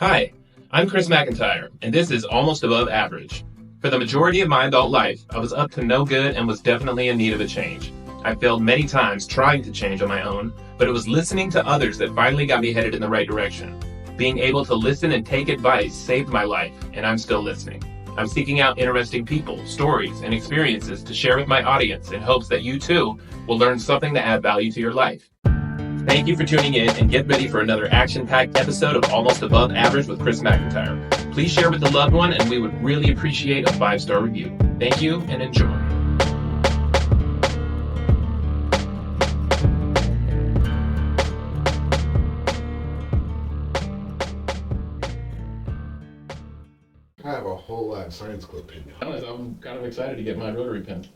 Hi, I'm Chris McIntyre, and this is Almost Above Average. For the majority of my adult life, I was up to no good and was definitely in need of a change. I failed many times trying to change on my own, but it was listening to others that finally got me headed in the right direction. Being able to listen and take advice saved my life, and I'm still listening. I'm seeking out interesting people, stories, and experiences to share with my audience in hopes that you too will learn something to add value to your life. Thank you for tuning in, and get ready for another action-packed episode of Almost Above Average with Chris McIntyre. Please share with a loved one, and we would really appreciate a 5-star review. Thank you, and enjoy. I have a whole lot of science club pin now. I'm kind of excited to get my rotary pen.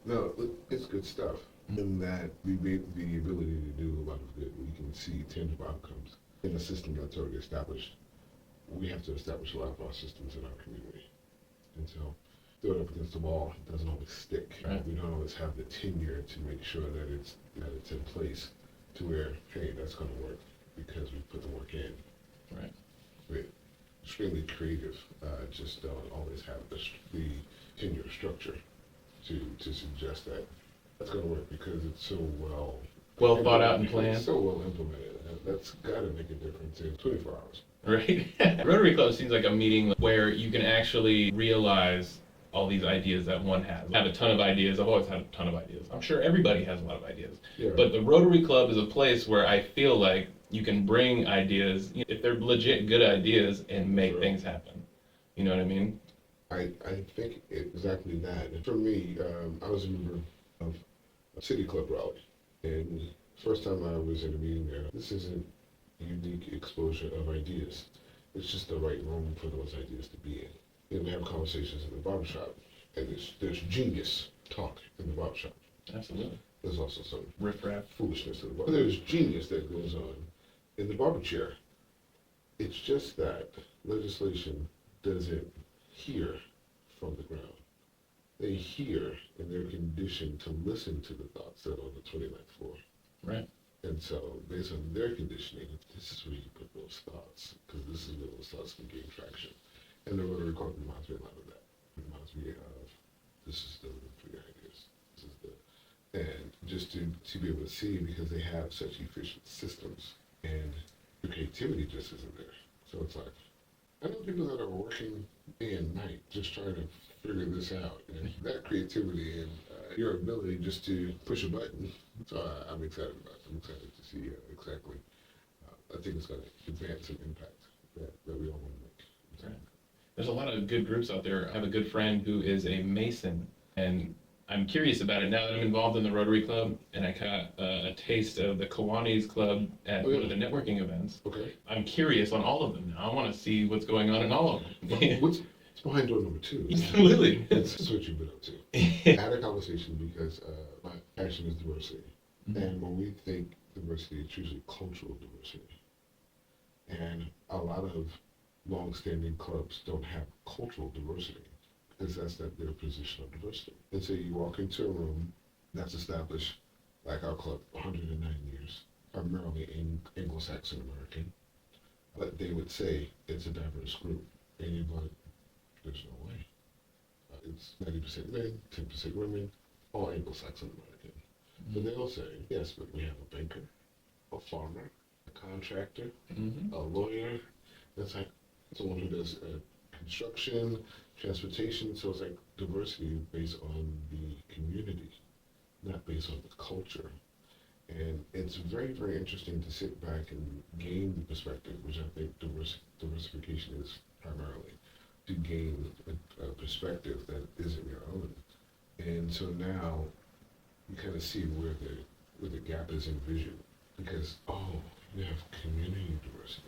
No, it's good stuff. In that the ability to do a lot of good, we can see tangible outcomes in a system that's already established. We have to establish a lot of our systems in our community, and so throw it up against the wall. It doesn't always stick. Right. We don't always have the tenure to make sure that it's in place to where, hey, that's going to work because we put the work in. Right. We're extremely creative. Just don't always have the tenure structure to suggest that that's going to work because it's so well thought out and planned. It's so well implemented. That's got to make a difference in 24 hours. Right. Rotary Club seems like a meeting where you can actually realize all these ideas that one has. I have a ton of ideas. I've always had a ton of ideas. I'm sure everybody has a lot of ideas. Yeah. But the Rotary Club is a place where I feel like you can bring ideas, if they're legit good ideas, and make Sure. things happen. You know what I mean? I think exactly that. And for me, I was a member of a city club rally. And first time I was in a meeting there, this isn't unique exposure of ideas. It's just the right room for those ideas to be in. You know, we have conversations in the barbershop, and there's genius talk in the barbershop. Absolutely. There's also some Riff-raff. foolishness in the barbershop. There's genius that goes on in the barber chair. It's just that legislation doesn't hear from the ground. They hear and they're conditioned to listen to the thoughts that are on the 29th floor. Right. And so, based on their conditioning, this is where you put those thoughts, because this is where those thoughts can gain traction. And the Rotary Club reminds me a lot of that. It reminds me of, this is the room for your ideas. This is and just to be able to see, because they have such efficient systems, and the creativity just isn't there. So it's like, I know people that are working day and night just trying to figure this out, and that creativity and your ability just to push a button. So I'm excited about it. I'm excited to see exactly. I think it's going to advance an impact that we all want to make. Right. There's a lot of good groups out there. I have a good friend who is a Mason, and I'm curious about it now that I'm involved in the Rotary Club, and I got a taste of the Kiwanis Club at one of the networking events. Okay. I'm curious on all of them now. I want to see what's going on in all of them. What's behind door number 2? Absolutely. That's what you've been up to. I had a conversation because my passion is diversity. Mm-hmm. And when we think diversity, it's usually cultural diversity. And a lot of long-standing clubs don't have cultural diversity because that's not their position of diversity. And so you walk into a room that's established, like our club, 109 years, primarily Anglo-Saxon American, but they would say it's a diverse group. And you're like, there's no way. It's 90% men, 10% women, all Anglo-Saxon American. Mm-hmm. But they'll say, yes, but we have a banker, a farmer, a contractor, mm-hmm. a lawyer. That's like someone who does construction, transportation. So it's like diversity based on the community, not based on the culture. And it's very, very interesting to sit back and gain the perspective, which I think diversification is primarily, to gain a perspective that isn't your own. And so now you kind of see where the gap is in vision, because, we have community diversity.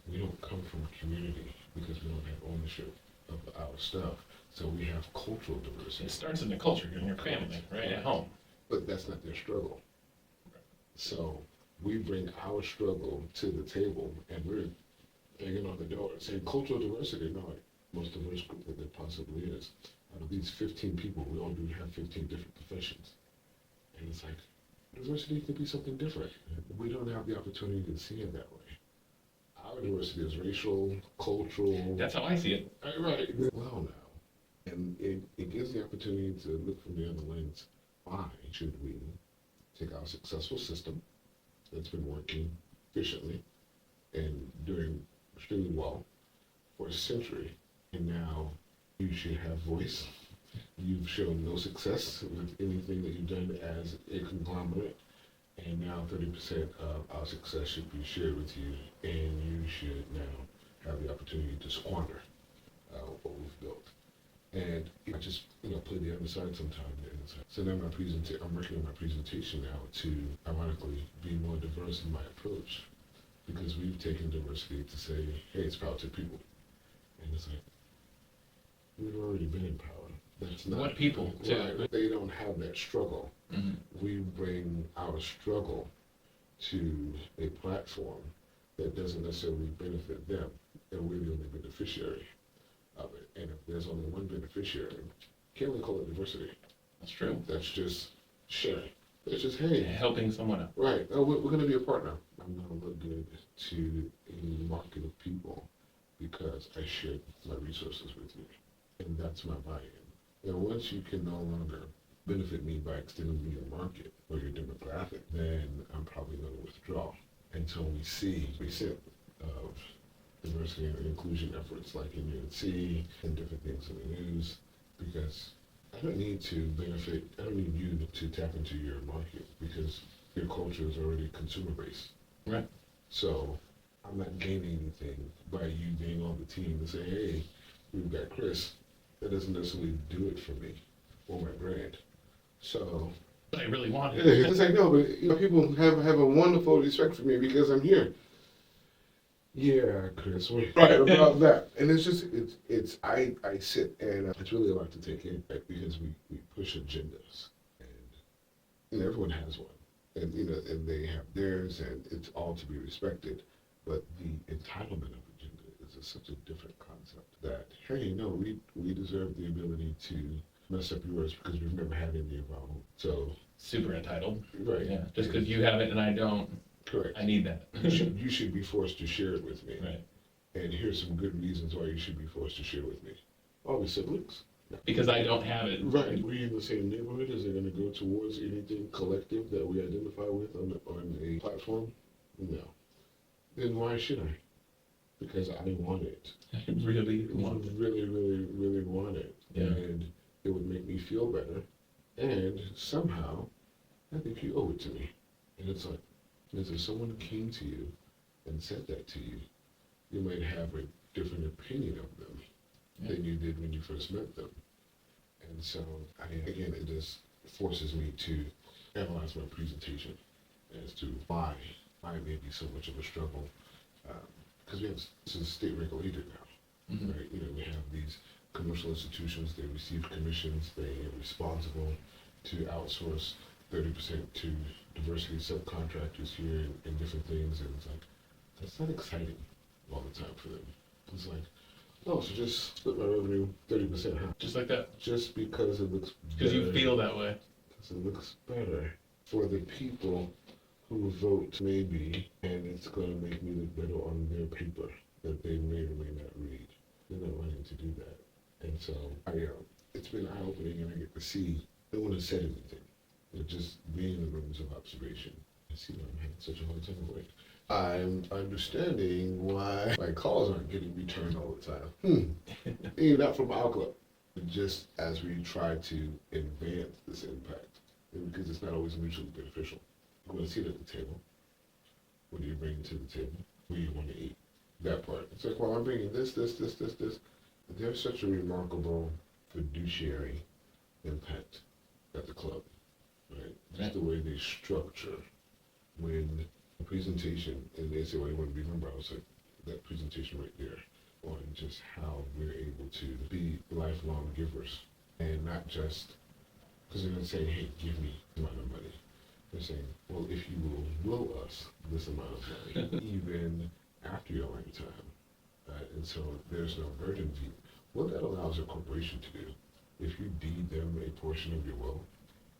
We don't come from community because we don't have ownership of our stuff. So we have cultural diversity. It starts in the culture, in your family, right, at home. But that's not their struggle. So we bring our struggle to the table, and we're banging on the door saying cultural diversity. No, most diverse group that there possibly is. Out of these 15 people, we all do have 15 different professions. And it's like, diversity could be something different. We don't have the opportunity to see it that way. Our our diversity is racial, cultural. That's how I see it. Right. Well, now. And it gives the opportunity to look from the other lens. Why should we take our successful system that's been working efficiently and doing extremely well for a century, and now you should have voice. You've shown no success with anything that you've done as a conglomerate, and now 30% of our success should be shared with you, and you should now have the opportunity to squander what we've built. And I just, play the other side sometimes. So now I'm working on my presentation now to, ironically, be more diverse in my approach, because we've taken diversity to say, hey, it's power to people. And it's like, we've already been in power. That's not what people, right. They don't have that struggle. Mm-hmm. We bring our struggle to a platform that doesn't necessarily benefit them, and we're the only beneficiary of it. And if there's only one beneficiary, can't we call it diversity? That's true. That's just sharing. It's just, hey, helping someone out. Right. Oh, we're going to be a partner. I'm going to look good to a market of people because I shared my resources with you. And that's my buy-in. And once you can no longer benefit me by extending your market or your demographic, then I'm probably going to withdraw until we see percent of diversity and inclusion efforts like in UNC and different things in the news, because I don't need to benefit, I don't need you to tap into your market because your culture is already consumer based. Right. So I'm not gaining anything by you being on the team and say, hey, we've got Chris. That doesn't necessarily do it for me or my brand. So but I really want it. It's like, no, but people have a wonderful respect for me because I'm here. Yeah, Chris, right about that. And it's just, I sit and it's really a lot to take in, right? Because we push agendas and everyone has one. And, and they have theirs and it's all to be respected. But the entitlement of agenda is such a different concept that, hey, no, we deserve the ability to mess up yours because we've never had any of our own. So super entitled. Right. Yeah. Just because you have it and I don't. Correct. I need that. you should be forced to share it with me. Right. And here's some good reasons why you should be forced to share with me. All the siblings. Because I don't have it. Right. We're in the same neighborhood. Is it going to go towards anything collective that we identify with on a platform? No. Then why should I? Because I want it. I really want it. Really want it. Yeah. And it would make me feel better. And somehow, I think you owe it to me. And it's like, if someone came to you and said that to you, you might have a different opinion of them than you did when you first met them. And so, again, it just forces me to analyze my presentation as to why it may be so much of a struggle. Because this is state regulated now, mm-hmm. right? We have these commercial institutions, they receive commissions, they are responsible to outsource 30% to diversity subcontractors here and different things, and it's like, that's not exciting all the time for them. It's like, oh, so just split my revenue 30% half. Just like that. Just because it looks better. Because you feel that way. Because it looks better for the people who vote maybe, and it's going to make me look better on their paper that they may or may not read. They're not wanting to do that. And so, it's been eye-opening, and I get to see, no one has said anything. Just being in the rooms of observation. I see why I'm having such a hard time awake. I'm understanding why my calls aren't getting returned all the time. Even not from our club. Just as we try to advance this impact, and because it's not always mutually beneficial. You want to sit at the table. What do you bring to the table? What do you want to eat? That part. It's like, well, I'm bringing this. There's such a remarkable fiduciary impact at the club. Right. Just the way they structure when a presentation, and they say, well, you want to be a member, I was like, that presentation right there on just how we're able to be lifelong givers and not just, because they're going to say, hey, give me this amount of money. They're saying, well, if you will us this amount of money, even after your lifetime. And so there's no burden to you. What that allows a corporation to do, if you deed them a portion of your wealth,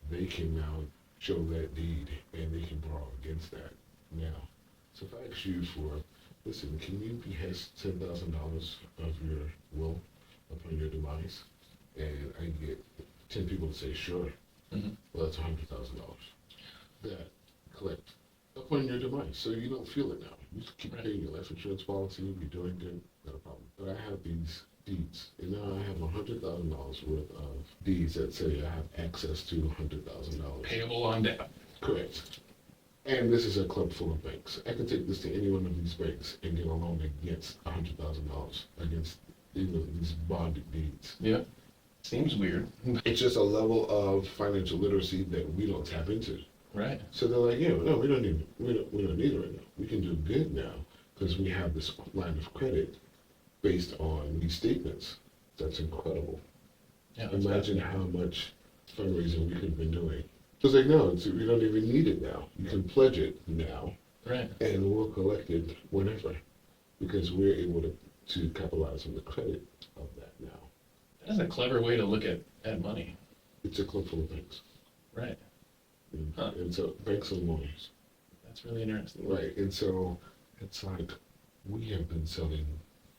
they can now show that deed and they can borrow against that now. So if I ask you for listen, can you behest $10,000 of your will upon your demise? And I get 10 people to say, sure. Mm-hmm. Well, that's $100,000 that collect upon your demise. So you don't feel it now. You just keep paying your life insurance policy, you're doing good, not a problem. But I have these deeds, and now I have $100,000 worth of deeds that say I have access to $100,000. Payable on death. Correct. And this is a club full of banks. I can take this to any one of these banks and get a loan against $100,000 against these bonded deeds. Yeah. Seems weird. It's just a level of financial literacy that we don't tap into. Right. So they're like, yeah, no, we don't need it right now. We can do good now because we have this line of credit based on these statements. That's incredible. Yeah, Imagine how much fundraising we could have been doing. So it's like, no, we don't even need it now. You can pledge it now. Right. And we'll collect it whenever because we're able to capitalize on the credit of that now. That's a clever way to look at money. It's a club full of banks. Right. And so banks and lawyers. That's really interesting. Right. And so it's like we have been selling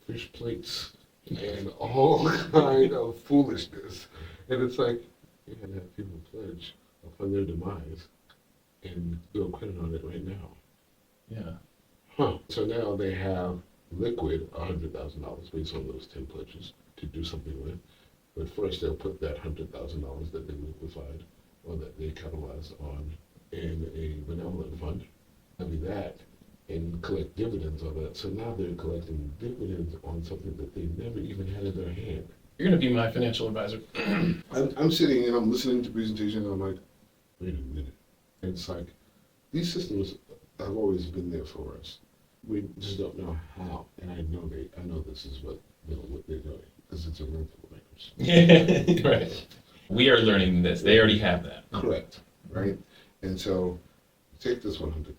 fish plates and all kind of foolishness. And it's like you can have people pledge upon their demise and build credit on it right now. Yeah. So now they have liquid $100,000 based on those 10 pledges to do something with. But first they'll put that $100,000 that they liquefied or that they capitalized on in a benevolent fund, levy that, and collect dividends on that. So now they're collecting dividends on something that they never even had in their hand. You're going to be my financial advisor. I'm sitting and I'm listening to presentations and I'm like, wait a minute. And it's like, these systems have always been there for us. We just don't know how. And I know this is what they're doing because it's a room full of makers. Yeah, right. We are learning this. They already have that. Correct, right? And so take this $100,000,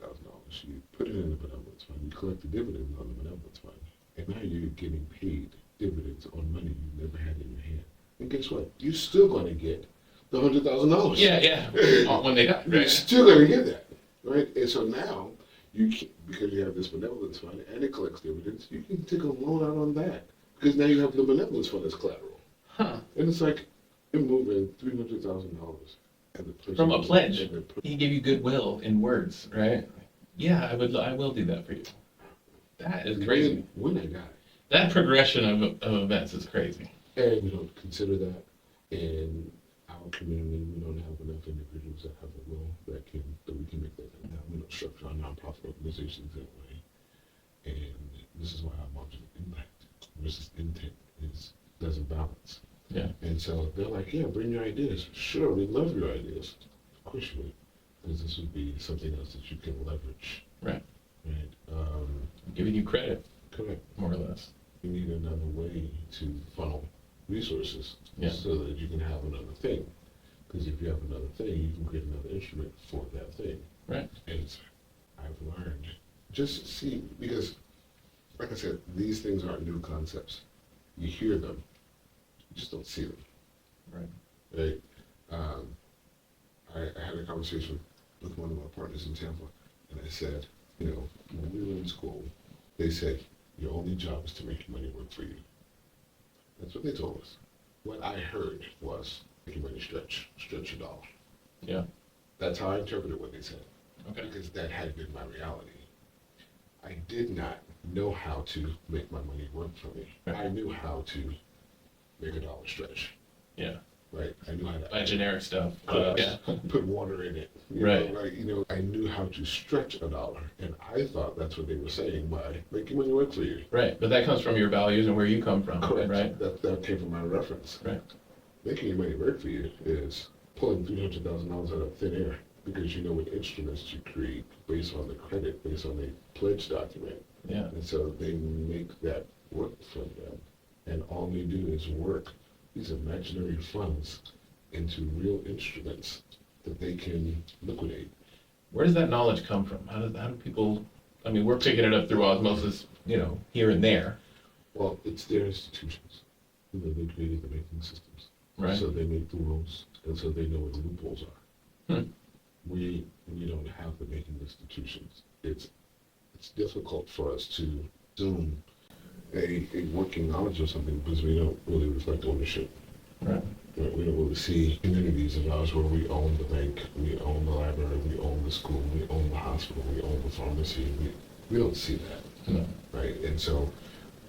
you put it in the benevolence fund, you collect the dividends on the benevolence fund, and now you're getting paid dividends on money you never had in your hand. And guess what? You're still going to get the $100,000. Yeah. When they die, You're right? still going to get that, right? And so now, because you have this benevolence fund and it collects dividends, you can take a loan out on that because now you have the benevolence fund as collateral. Huh. And it's like, you're moving $300,000 From a pledge. He gave you goodwill in words, right? Yeah, I will do that for you. That is crazy. When I die. That progression of events is crazy. And we don't consider that in our community. We don't have enough individuals that have a will that we can make that happen. We don't structure our nonprofit organizations that way. And this is why our margin of impact versus intent doesn't balance. Yeah. And so they're like, yeah, bring your ideas. Sure, we love your ideas. Of course you would. Because this would be something else that you can leverage. Right. Right. Giving you credit. Correct. More or less. You need another way to funnel resources so that you can have another thing. Because if you have another thing, you can create another instrument for that thing. Right. And I've learned, just see, because like I said, these things aren't new concepts. You hear them, you just don't see them. Right. Right? I had a conversation with one of my partners in Tampa, and I said, when we were in school, they said, your only job is to make your money work for you. That's what they told us. What I heard was, make your money stretch your dollar. Yeah. That's how I interpreted what they said. Okay. Because that had been my reality. I did not know how to make my money work for me. Right. I knew how to make a dollar stretch. Yeah. Right. I knew how to Buy generic stuff. put water in it. Right. I knew how to stretch a dollar, and I thought that's what they were saying by making money work for you. Right. But that comes from your values and where you come from. Correct. Right. That came from my reference. Right. Making your money work for you is pulling $300,000 out of thin air because you know what instruments to create based on the credit, based on a pledge document. Yeah. And so they make that work for them, and all they do is work these imaginary funds into real instruments that they can liquidate. Where does that knowledge come from? How do people, we're picking it up through osmosis, here and there. Well, it's their institutions. They created the banking systems. Right. So they make the rules, and so they know what the loopholes are. Hmm. We don't have the banking institutions. It's difficult for us to assume a working knowledge of something because we don't really reflect ownership. Right. Right? We don't really see communities of ours where we own the bank, we own the library, we own the school, we own the hospital, we own the pharmacy. We don't see that. No. Right? And so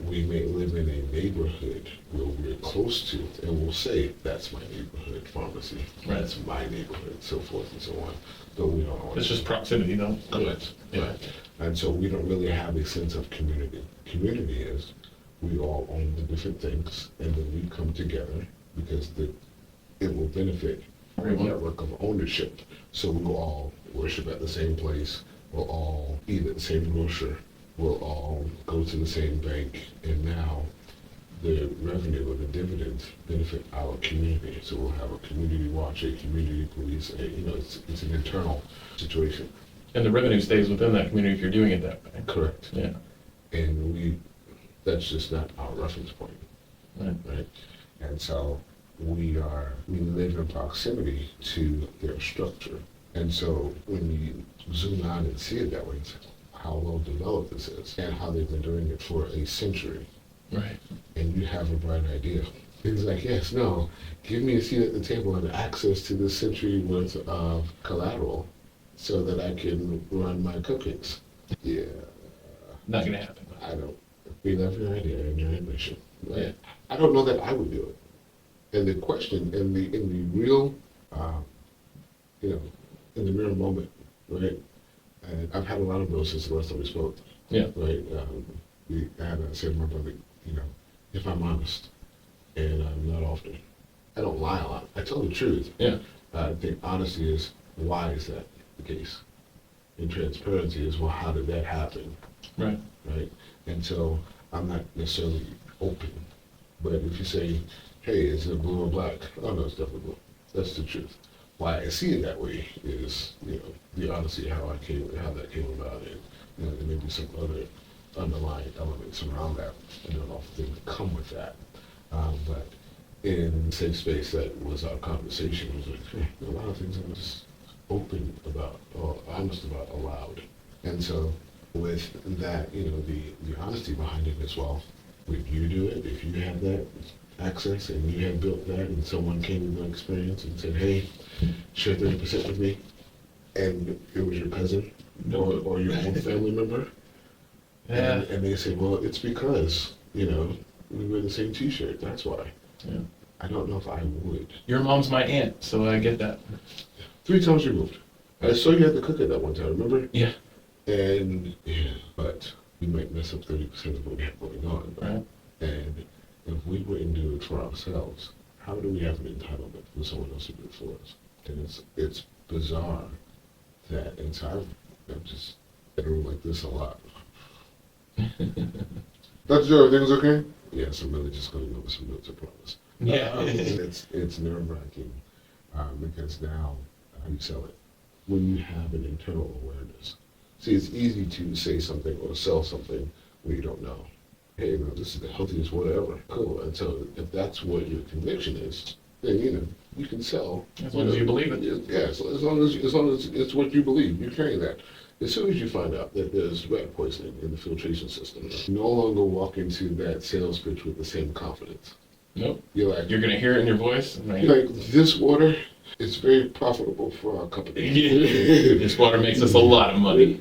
we may live in a neighborhood where we're close to, and we'll say, that's my neighborhood pharmacy, Right. that's my neighborhood, so forth and so on. But we don't own It's it. just proximity, though. Correct. Yeah. Right. And so we don't really have a sense of community. Community is we all own the different things, and then we come together because it will benefit our Everyone. network of ownership. So we'll all worship at the same place, we'll all eat at the same grocer, we'll all go to the same bank, and now the revenue or the dividends benefit our community. So we'll have a community watch, a community police, it's an internal situation. And the revenue stays within that community if you're doing it that way. Correct. Yeah. And that's just not our reference point. Right? And so we live in proximity to their structure. And so when you zoom out and see it that way, it's how well developed this is and how they've been doing it for a century. Right. And you have a bright idea. It's like, yes, no, give me a seat at the table and access to this century worth of collateral so that I can run my cupcakes. Yeah. Not gonna happen. I don't. We love your idea and your ambition. Right? Yeah. I don't know that I would do it. And the question, in the real, in the real moment, right? And I've had a lot of those since the last time we spoke. Yeah. Right. I had said to my brother, if I'm honest, and I'm not often, I don't lie a lot. I tell the truth. Yeah. I think honesty is, why is that the case? And transparency is, well, how did that happen? Right. Right? And so I'm not necessarily open. But if you say, hey, is it blue or black? Oh, no, it's definitely blue. That's the truth. Why I see it that way is, the honesty of how that came about, and there may be some other underlying elements around that, and there are awful things that come with that. But in the safe space that was our conversation, it was like, hey, a lot of things I'm just open about, or honest about aloud. And so with that, the honesty behind it as well, would you do it if you had that access and you had built that and someone came with an experience and said, hey, share 30% with me, and it was your cousin or your own family member? Yeah. And they say, well, it's because, we wear the same t-shirt, that's why. Yeah. I don't know if I would. Your mom's my aunt, so I get that. 3 times removed. I saw you at the cookout that one time, remember? Yeah. And, but we might mess up 30% of what we have going on. Right. And if we wouldn't do it for ourselves, how do we have an entitlement for someone else to do it for us? And it's bizarre that inside, I'm just in a room like this a lot. Dr. Joe, everything's okay? Yes, I'm really just going over some notes, I promise. Yeah. It's nerve-wracking because now, how do you sell it? When you have an internal awareness. See, it's easy to say something or sell something when you don't know. Hey, this is the healthiest whatever. Cool. And so if that's what your conviction is, then, you can sell. As long as you believe it. Yeah, so as long as it's what you believe, you're carrying that. As soon as you find out that there's rat poisoning in the filtration system, you no longer walk into that sales pitch with the same confidence. Nope. You're like, You're gonna hear it in your voice. Right? you're like, this water is very profitable for our company. This water makes us a lot of money.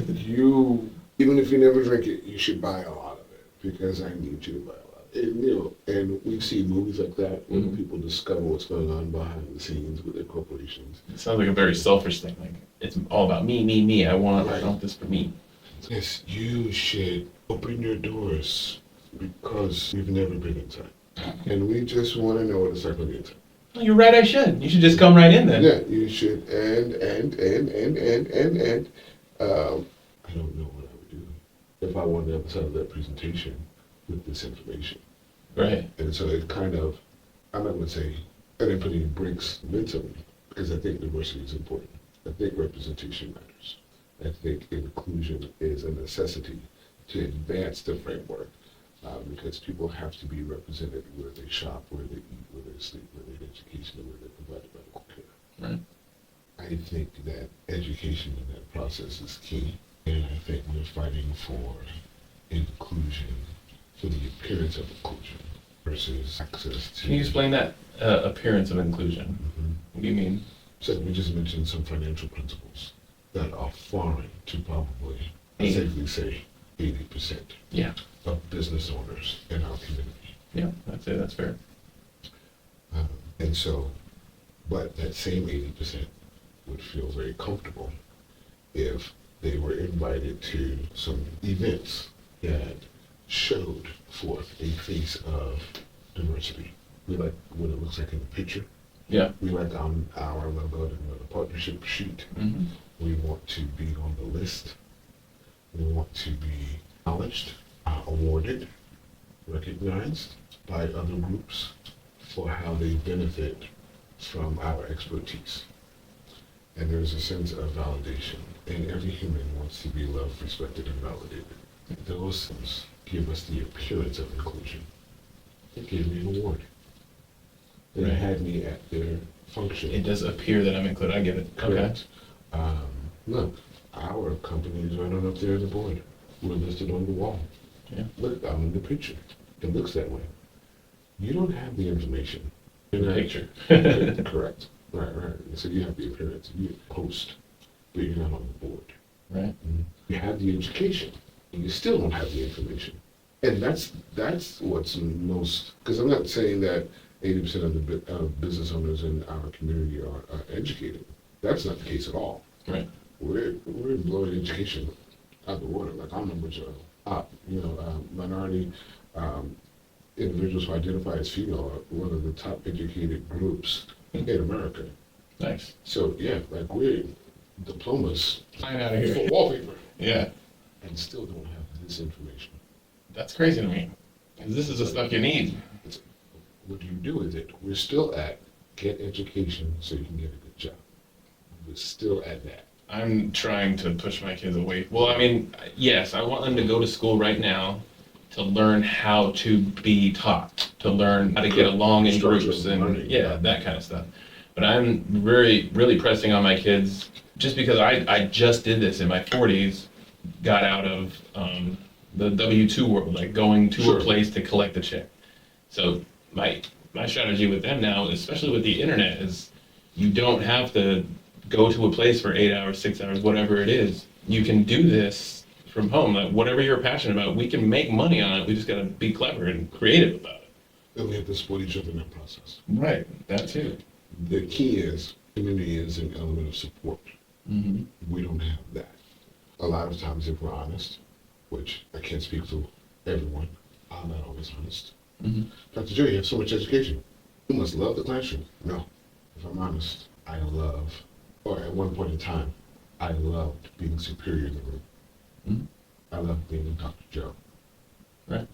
You, even if you never drink it, you should buy a lot of it because I need you to buy a lot. And we see movies like that when people discover what's going on behind the scenes with their corporations. It sounds like a very selfish thing. Like it's all about me, me, me. I want this for me. Yes, you should open your doors because you've never been inside. And we just want to know what it's like on the inside. Well, you're right, I should. You should just come right in then. Yeah, you should. And I don't know what I would do if I wanted to emphasize that presentation with this information. Right. And so it kind of, I'm not going to say, I didn't put any breaks mentally because I think diversity is important. I think representation matters. I think inclusion is a necessity to advance the framework because people have to be represented where they shop, where they eat, where they sleep, where they get education, and where they provide medical care. Right. I think that education in that process is key, and I think we're fighting for inclusion for the appearance of inclusion versus access to. Can you explain that appearance of inclusion? Mhm. What do you mean? So we just mentioned some financial principles that are foreign to probably, Mhm. safely say, 80% Yeah. of business owners in our community. Yeah, I'd say that's fair. And so, but that same 80% would feel very comfortable if they were invited to some events that showed forth a face of diversity. We like what it looks like in the picture. Yeah. We like on our logo and the partnership sheet. Mm-hmm. We want to be on the list. We want to be acknowledged, awarded, recognized by other groups for how they benefit from our expertise. And there's a sense of validation. And every human wants to be loved, respected, and validated. Those things give us the appearance of inclusion. It gave me an award. They Right. had me at their function. It does appear that I'm included. I get it. Correct. Look, our company is right on up there at the board. We're listed on the wall. Okay. Yeah. Look, I'm in the picture. It looks that way. You don't have the information. In the picture. Correct. Right. So you have the appearance. You post, but you're not on the board. Right. You have the education, and you still don't have the information. And that's what's most, because I'm not saying that 80% of the business owners in our community are educated. That's not the case at all. Right. We're blowing education out the water. Like our numbers are up. Minority individuals who identify as female are one of the top educated groups in America. Nice. So yeah, like we're diplomas Flying out of here. for wallpaper, Yeah. and still don't have this information. That's crazy to me. 'Cause this is the stuff you need. What do you do with it? We're still at get education so you can get a good job. We're still at that. I'm trying to push my kids away. Well, I mean, yes, I want them to go to school right now to learn how to be taught, to learn how to get along in Structure groups of and learning. yeah, that kind of stuff. But I'm really pressing on my kids just because I just did this in my 40s, got out of the W-2 world, like going to Sure. a place to collect a check. So my strategy with them now, especially with the internet, is you don't have to go to a place for 8 hours, 6 hours, whatever it is. You can do this from home. Like whatever you're passionate about, we can make money on it. We just got to be clever and creative about it. And we have to support each other in that process. Right. That too. The key is community is an element of support. Mm-hmm. We don't have that. A lot of times, if we're honest, which I can't speak for everyone, I'm not always honest. Mm-hmm. Dr. Joe, you have so much education. You must love the classroom. No. If I'm honest, I love, or at one point in time, I loved being superior in the room. Mm-hmm. I loved being Dr. Joe. Right.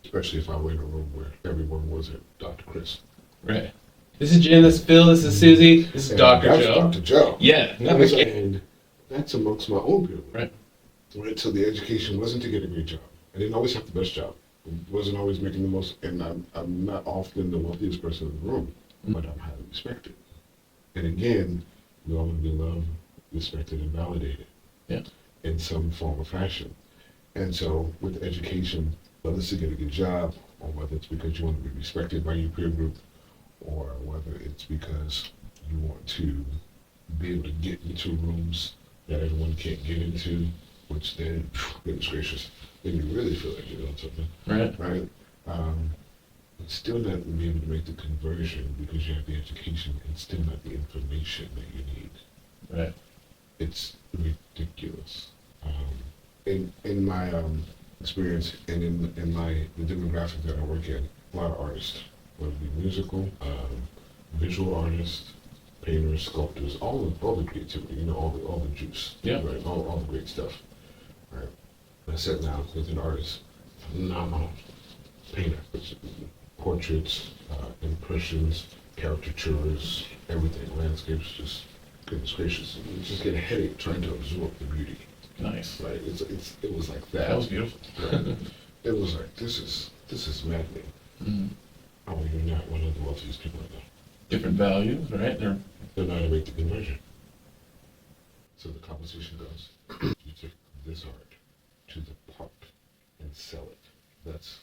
Especially if I were in a room where everyone wasn't Dr. Chris. Right. This is Jim, this is Phil, this is Susie, this is And Dr. that's Joe. Dr. Joe. Yeah. No, And that's amongst my own people. Right. Right. So the education wasn't to get a great job. I didn't always have the best job. I wasn't always making the most, and I'm not often the wealthiest person in the room, but I'm highly respected. And again, we all want to be loved, respected, and validated. Yeah. In some form or fashion. And so with education, whether it's to get a good job, or whether it's because you want to be respected by your peer group, or whether it's because you want to be able to get into rooms that everyone can't get into, which then, goodness gracious, then you really feel like you're doing something. Right. Right? But still not be able to make the conversion because you have the education and still not the information that you need. Right. It's ridiculous. In my experience and in the demographic that I work in, a lot of artists, whether it be musical, visual artists, painters, sculptors, all the creativity, all the juice, Yeah. right, all the great stuff, right. I sat down with an artist, phenomenal painter, portraits, impressions, caricatures, everything, landscapes, just goodness gracious, you just get a headache trying to absorb the beauty. Nice. Right, it was like that. That was beautiful. Right. It was like this is maddening. Mm-hmm. Oh, you're not one of the wealthiest people I know. Different values, right? They're not going to make the conversion. So the conversation goes, you took this art to the park and sell it. That's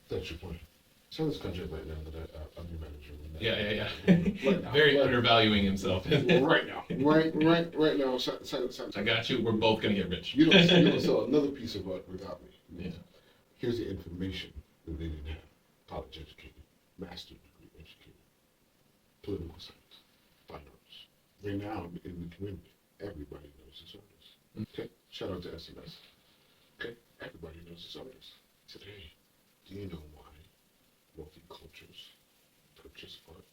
your point. Sell this contract right now that I'm your manager. Yeah. Right now. Very undervaluing himself. Right now. Right now. Sign. I got you. We're both gonna get rich. You don't sell another piece of art without me. Yeah. Here's the information that they didn't have. College educated, master's degree educated, political science, fine arts. Right now in the community, everybody knows this artist. Okay? Shout out to SMS. Okay? Everybody knows this artist. Today, do you know why wealthy cultures purchase art?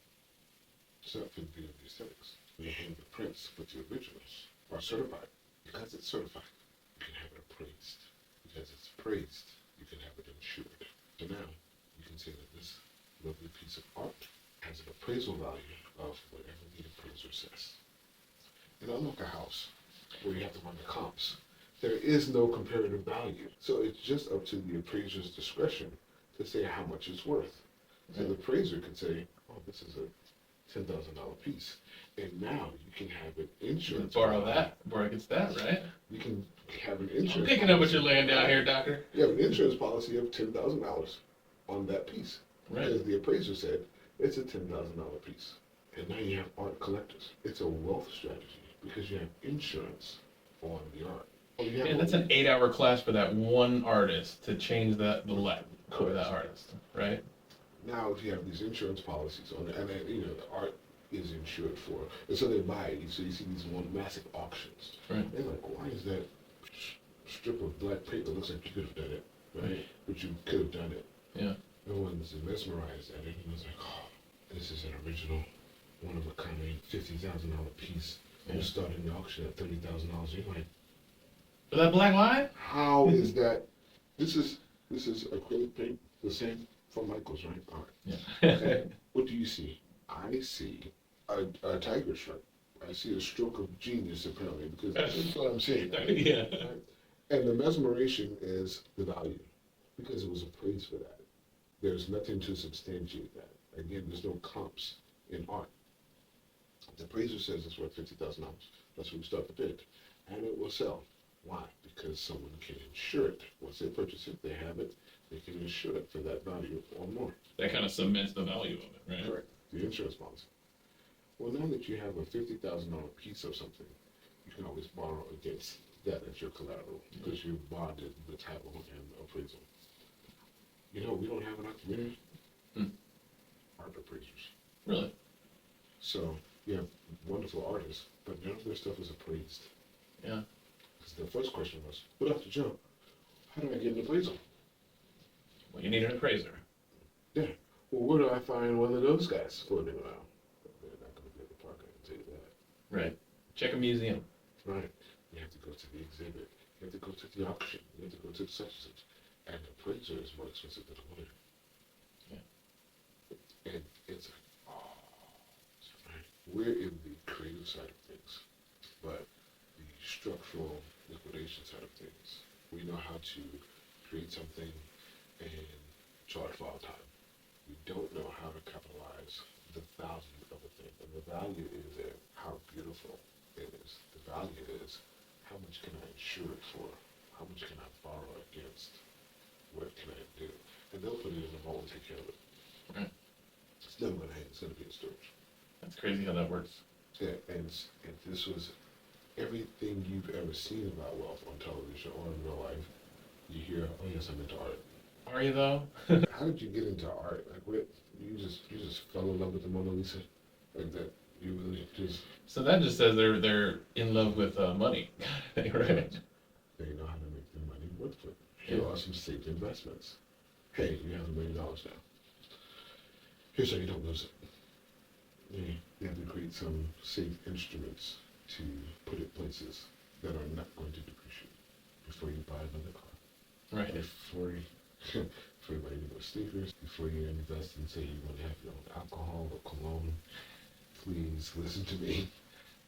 It's not for the beauty of the aesthetics. They hand the prints, but the originals are certified. Because it's certified, you can have it appraised. Because it's praised, you can have it insured. So now, you can say that this lovely piece of art has an appraisal value of whatever the appraiser says. And unlike a house, where you have to run the comps, there is no comparative value. So it's just up to the appraiser's discretion to say how much it's worth. And the appraiser could say, oh, this is a $10,000 piece. And now you can have an insurance. Borrow against that, right? You can have an insurance. I'm picking up what you're laying down here, doctor. You have an insurance policy of $10,000 on that piece. Right. Because the appraiser said it's a $10,000 piece. And now you have art collectors. It's a wealth strategy because you have insurance on the art. And that's an 8-hour class for that one artist to change the life for that artist, right? Now, if you have these insurance policies on it, and then, the art is insured for, and so they buy it. So you see these massive auctions. Right. They're like, why is that strip of black paper? Looks like you could have done it, right? But you could have done it. Yeah. Everyone's mesmerized at it, and it's like, oh, this is an original, one of a kind, $50,000 piece. And you're starting the auction at $30,000. You're like, for that black line? how is that? This is acrylic paint, the same from Michael's, right? All right. Yeah. And what do you see? I see a tiger stripe. I see a stroke of genius, apparently, because that's what I'm saying. Right? Yeah. Right? And the mesmeration is the value, because it was appraised for that. There's nothing to substantiate that. Again, there's no comps in art. The appraiser says it's worth $50,000. That's when you start the bid. And it will sell. Why? Because someone can insure it. Once they purchase it, they have it, they can insure it for that value or more. That kind of cements the value of it, right? Correct. The insurance policy. Well, now that you have a $50,000 piece of something, you can always borrow against that as your collateral because you bonded the title and appraisal. We don't have an community. Art appraisers. Really? So you have wonderful artists, but none of their stuff is appraised. Yeah. Because the first question was, but Dr. Joe, how do I get an appraisal? Well, you need an appraiser. Yeah. Well, where do I find one of those guys floating around? They're not going to be at the park, I can tell you that. Right. Check a museum. Right. You have to go to the exhibit. You have to go to the auction. You have to go to such and such. And the appraiser is more expensive than a lawyer. Yeah. And it's like, oh, right. We're in the creative side of things, but the structural liquidation side of things, we know how to create something and charge for our time. We don't know how to capitalize the value of a thing. And the value is how beautiful it is. The value is how much can I insure it for? How much can I borrow against? What can I do? And they'll put it in the vault and take care of it. Right. It's never going to hang. It's going to be in storage. That's crazy how that works. Yeah, and this was everything you've ever seen about wealth on television or in real life. You hear, oh yes, I'm into art. Are you though? How did you get into art? Like, what? You just fell in love with the Mona Lisa, like that? You really just. So that just says they're in love with money, right? They know how to make their money work for it. Here are some safe investments. Hey, you have $1 million now. Here's how you don't lose it. You have to create some safe instruments to put it places that are not going to depreciate before you buy another car. Right. Before you buy any more sneakers, before you invest and say you want to have your own alcohol or cologne, please listen to me.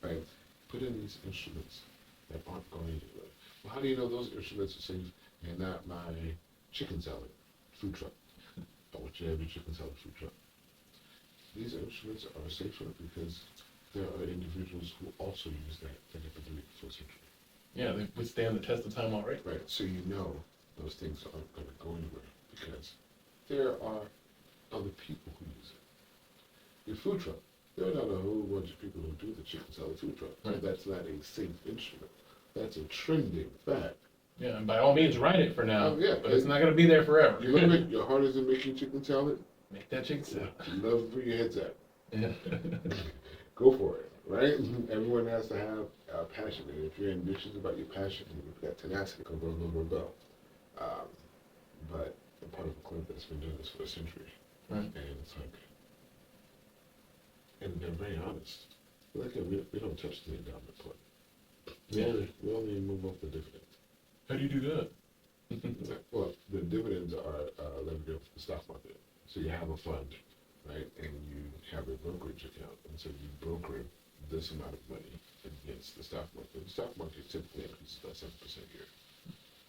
Right? Put in these instruments that aren't going anywhere. Well, how do you know those instruments are safe and not my chicken salad food truck? I want you to have your chicken salad food truck. These instruments are safer because there are individuals who also use that and have been doing it for centuries. Yeah, they withstand the test of time already. Right, so you know those things aren't going to go anywhere because there are other people who use it. Your food truck, there are not a whole bunch of people who do the chicken salad food truck. Right. So that's not a safe instrument. That's a trending fact. Yeah, and by all means, write it for now. Oh, yeah. But it's not going to be there forever. You look at your heart is in making chicken salad. Make that chicken salad. Love where your head's at. Yeah. Go for it, right? Everyone has to have a passion, and if you're ambitious about your passion, you've got tenacity. Go. But I'm part of a club that's been doing this for a century, Right. and it's like, and they're very honest. Like we don't touch the endowment plan. We only move off the dividends. How do you do that? Well, the dividends are leveraged off the stock market. So you have a fund, right, and you have a brokerage account, and so you broker this amount of money against the stock market. The stock market typically increases by 7% a year.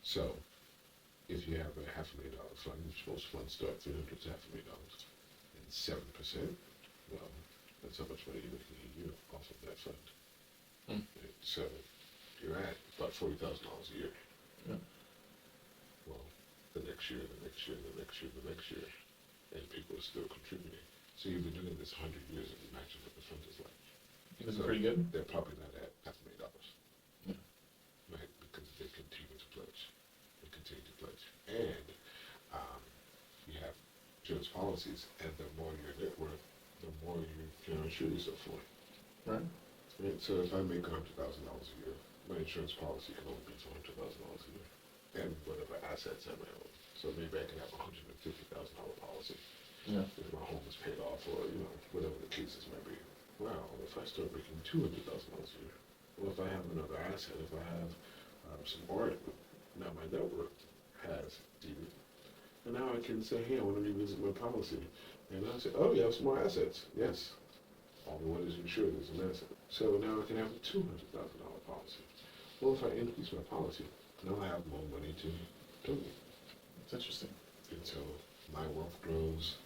So if you have a $500,000 fund, which most funds start $300,000 to $500,000, and 7%, well, that's how much money you're making a year off of that fund. Right? So you're at about $40,000 a year. Yeah. Well, the next year, and people are still contributing. So you've been doing this 100 years, and imagine what the fund is like. Is it pretty good? They're probably not at $500,000. Yeah. Right? Because they continue to pledge. And you have insurance policies, and the more your net worth, the more you can insure yourself for. Right. Right? So if I make $100,000 a year, my insurance policy can only be for $100,000 a year, and whatever assets I may own. So maybe I can have a $150,000 policy. Yeah. If my home is paid off, or whatever the cases might be. Well, if I start making $200,000 a year, well, if I have another asset, if I have some art, now my net worth has deepened. And now I can say, hey, I want to revisit my policy. And I say, oh, you have some more assets. Yes. All the one is insured is an asset. So now I can have a $200,000 policy. Well, if I increase my policy, now I have more money to donate. That's interesting. And so my wealth grows,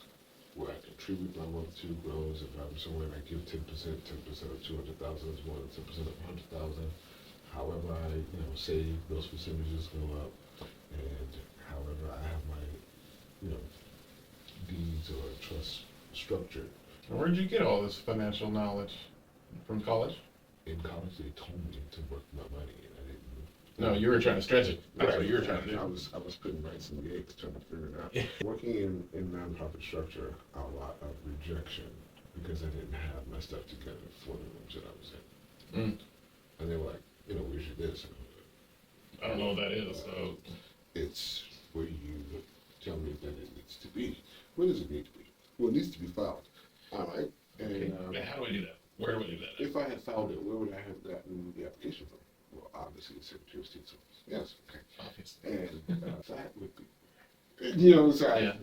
where I contribute my wealth to grows. If I'm somewhere and I give 10% of 200,000 is more than 10% of 100,000. However I, save, those percentages go up. And however I have my, deeds or trust structured. Where'd you get all this financial knowledge? From college? In college, they told me to work my money, and I didn't. No, you were trying to stretch it. That's what you were trying to do. I was putting rights in the eggs, trying to figure it out. Working in nonprofit structure, a lot of rejection because I didn't have my stuff together for the rooms that I was in. And they were like, where's your this? I don't know what that is. So it's where you tell me that it needs to be. Where does it need to be? Well, it needs to be filed. All right. And how do I do that? Where do I do that? if I had filed it, where would I have gotten the application from? Well, obviously, the Secretary of State's office. Yes. Okay. Obviously. And that would be,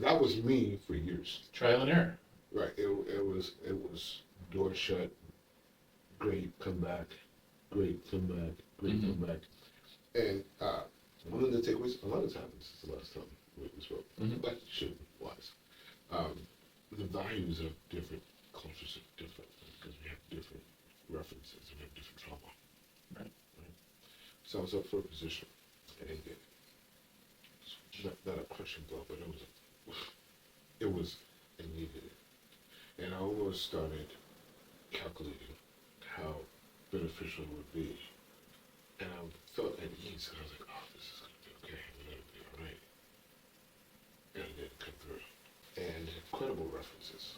that was me for years. Trial and error. Right. It was door shut. Great, come back. Great, come back. Great, come back. And one of the takeaways, a lot of times, this is the last time we spoke, but it should be wise. The values of different cultures are different because we have different references and we have different trauma. Right. So I was up for a position, and not a crushing blow, but it was, I needed it. And I almost started calculating how beneficial it would be. And I felt at ease, and I was like, oh, this is going to be okay, we're going to be all right. And it didn't come through. And incredible references.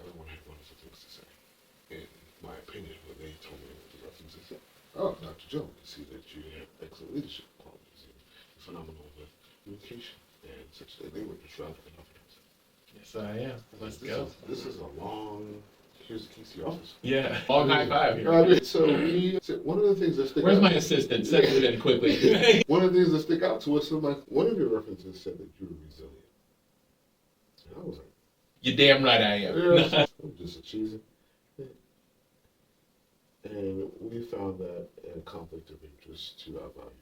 Everyone had wonderful things to say. In my opinion, when they told me what the references said, oh, Dr. Joe, I see that you have excellent leadership qualities and phenomenal with communication and such. They were just rather than nothing else. Yes, I am. Let's go. This is a long. Here's the keys to your office. Yeah, long high five here. So one of the things that stick Where's out. my assistant? Send it in quickly. One of the things that stick out to us, one of your references said that you were resilient. And I was like, You're damn right I am. I'm just a cheesy. And we found that a conflict of interest to our values.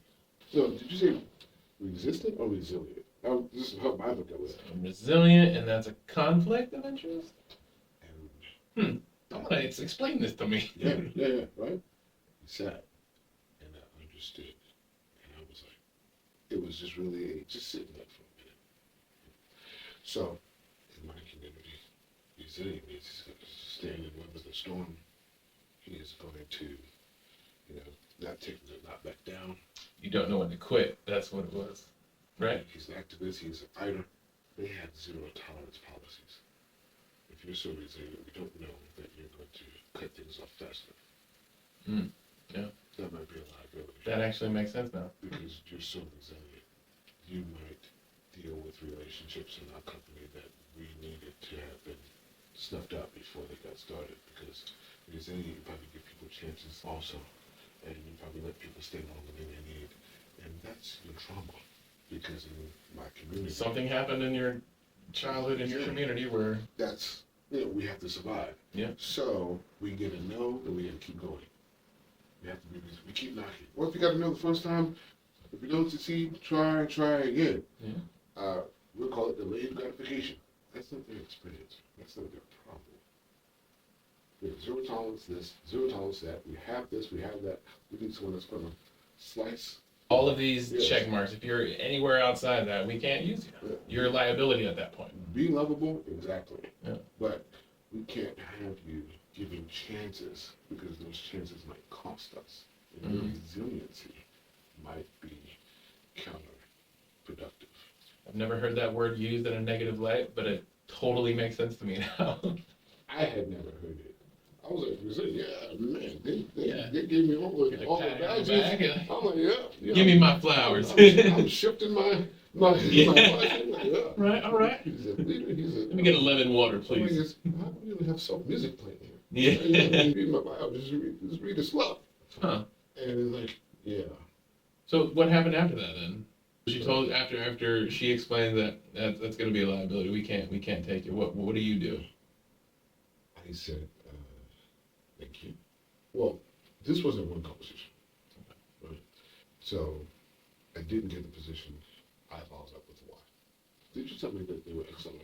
So, did you say resistant or resilient? This is how I look at it. I'm resilient, and that's a conflict of interest? And I'm gonna explain this to me. yeah, right? He sat, and I understood. And I was like, it was just really just sitting there for a minute. So, in my community, resilient means he's going to stand and weather the storm. He is going to, not take the not back down. You don't know when to quit. That's what it was, right? He's an activist. He's a fighter. They have zero tolerance policies. If you're so resilient, we don't know that you're going to cut things off fast enough. Yeah. That might be a liability. That actually makes sense now. Because you're so resilient. You might deal with relationships in our company that we needed to have been snuffed out before they got started. Because resilient, you probably give people chances also. And you probably let people stay longer than they need. And that's your trauma. Because in my community... Something happened in your childhood, in your community where... That's, we have to survive. Yeah. So, we get a no, then we got to keep going. We have to we keep knocking. Well, if you got to know the first time, if you don't succeed, try again. Yeah. We'll call it delayed gratification. That's not their experience. That's not their problem. We have zero tolerance this, zero tolerance that. We have this, we have that. We need someone that's going to slice. All of these check marks, if you're anywhere outside that, we can't use you. Yeah. You're a liability at that point. Be lovable, exactly. Yeah. But we can't have you giving chances because those chances might cost us. And your resiliency might be counterproductive. I've never heard that word used in a negative light, but it totally makes sense to me now. I had never heard it. I was like, yeah, man, they gave me all the badges. I'm like, yeah. Give me my flowers. I'm shifting my budget. Like, yeah. Right, all right. He's a leader. Let me get a lemon water, please. How do you have soft music playing here? Yeah. Read my Bible, just read the slow. Huh. And it's like, yeah. So what happened after that then? She told after she explained that's going to be a liability. We can't take it. What do you do? I said, thank you. Well, this wasn't one conversation, right? So I didn't get the position. I followed up with why. Did you tell me that they were excellent?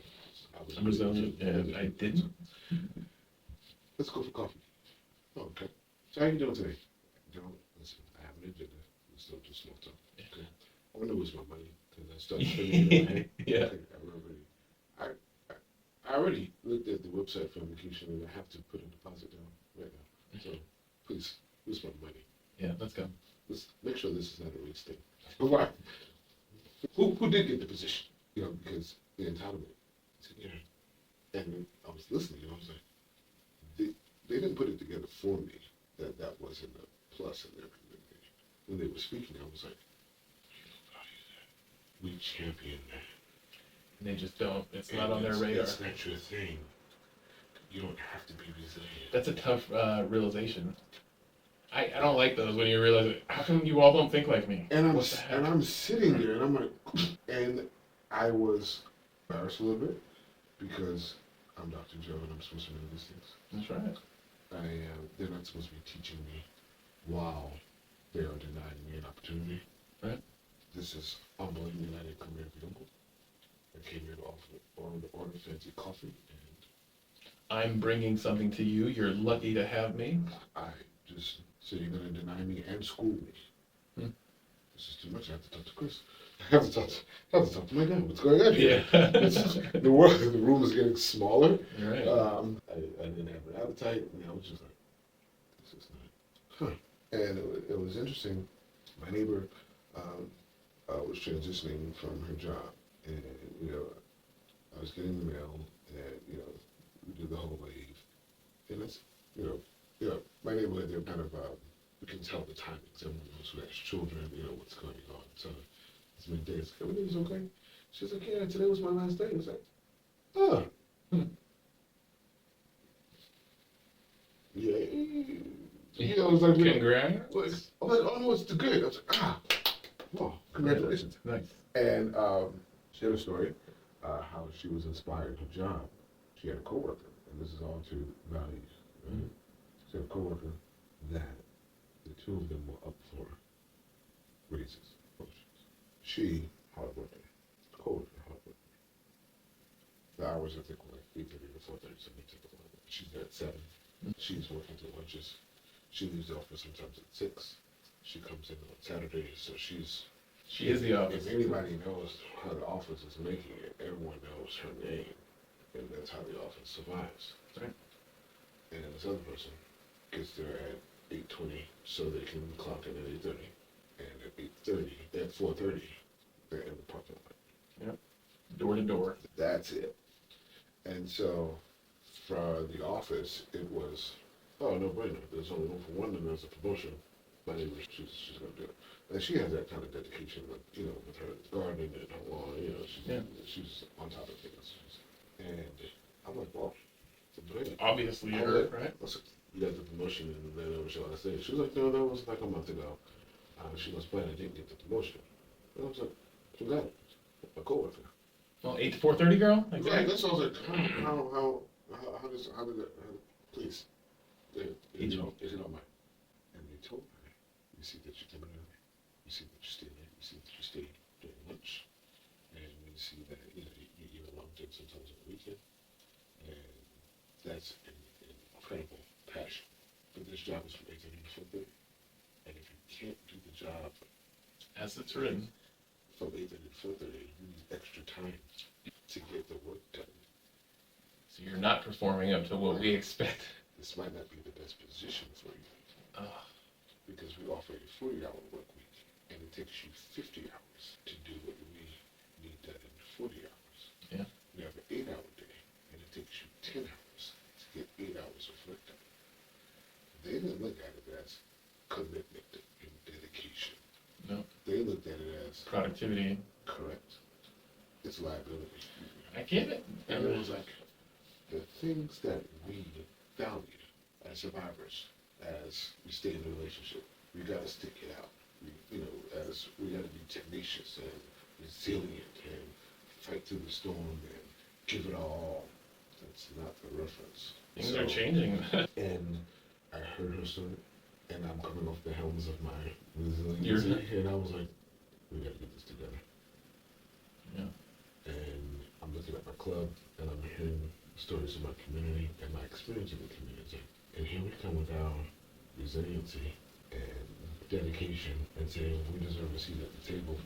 I'm resilient, and I didn't. Let's go for coffee. Oh, okay. So how you doing today? Listen, I have an agenda. Let's don't do small talk. Okay. I want to lose my money because I started spending it on Yeah. I already looked at the website for vacation and I have to put a deposit down right now. So please, lose my money. Yeah, let's go. Let's make sure this is not a race thing. Why? Who did get the position? Because the entitlement. I said, yeah. And I was listening and I was like, they didn't put it together for me that wasn't a plus in their community. When they were speaking, I was like, we champion that. And they just don't. It's not on their radar. It's not your thing. You don't have to be resilient. That's a tough realization. I don't like those when you realize, how come you all don't think like me? And I'm sitting there and I'm like, and I was embarrassed a little bit because I'm Dr. Joe and I'm supposed to know these things. That's right. They're not supposed to be teaching me while they are denying me an opportunity. Right. This is humbling and I didn't come here to be humble. I came here to order fancy coffee and I'm bringing something to you. You're lucky to have me. So you're going to deny me and school me. This is too much. I have to talk to Chris. I have to talk to my dad. What's going on here? Yeah. The room is getting smaller. Right. I didn't have an appetite. And I was just like, this is not. Huh. And it was interesting. My neighbor was transitioning from her job. And, I was getting the mail. And, we did the whole wave. And it's, my neighborhood, they're kind of, we can tell the timings. Everyone knows who has children, what's going on. So it's been days. Everything's okay? She's like, yeah, today was my last day. I was like, oh. Yeah. I was like, congrats. I was like, oh no, it's good. I was like, oh, congratulations. Nice. And she had a story, how she was inspired in her job. She had a coworker, and this is all to values. Right? She had a coworker that the two of them were up for raises, promotions. She, hardworking, coworker, hardworking. The hours I think were like 8:30 to 4:30, so we take a lot. She's there at 7. She's working till lunches. She leaves the office sometimes at 6. She comes in on Saturdays, so she's She is the office. If anybody knows how the office is making it, everyone knows her name, and that's how the office survives. Right. And then this other person gets there at 8:20 so they can clock in at 8:30, and at 8:30, at 4:30, they're in the parking lot. Yep. Door to door. That's it. And so, for the office, it was, oh, no brainer. There's only room for one, and there's a promotion. My neighbor, she's going to do it. And she has that kind of dedication, with, with her garden and her lawn, she's on top of things. And I'm like, well, it's a brainer. Obviously, her, right? You got the promotion, and then over she last day. She was like, no, that was like a month ago. She was glad I didn't get the promotion. And I was like, I'm glad. A coworker. Well, 8 to 4:30, girl. Like Yeah, that's what I was like. How did that? Please, is it on my? And they told her, you see that you came in early, you see that you stayed late, you see that you stayed during lunch, and you see that you even lumped in sometimes on the weekend, and that's an incredible passion. But this job is from 8:30 to 4:30, and if you can't do the job as it's written, from 8:30 to 4:30, you need extra time to get the work done. So you're not performing up to what we expect. This might not be the best position for you. Because we offer a 40-hour work week, and it takes you 50 hours to do what we need done in 40 hours. Yeah. We have an 8-hour day, and it takes you 10 hours to get 8 hours of work done. They didn't look at it as commitment and dedication. No. They looked at it as productivity. Correct. It's liability. I get it. And it was like the things that we value as survivors, as we stay in a relationship, we gotta stick it out. As we gotta be tenacious and resilient and fight through the storm and give it all. That's not the reference. Things are changing. And I heard her story, and I'm coming off the helms of my resiliency, and I was like, we gotta get this together. Yeah. And I'm looking at my club, and I'm hearing stories of my community and my experience in the community. And here we come with our resiliency and dedication and saying we deserve a seat at the table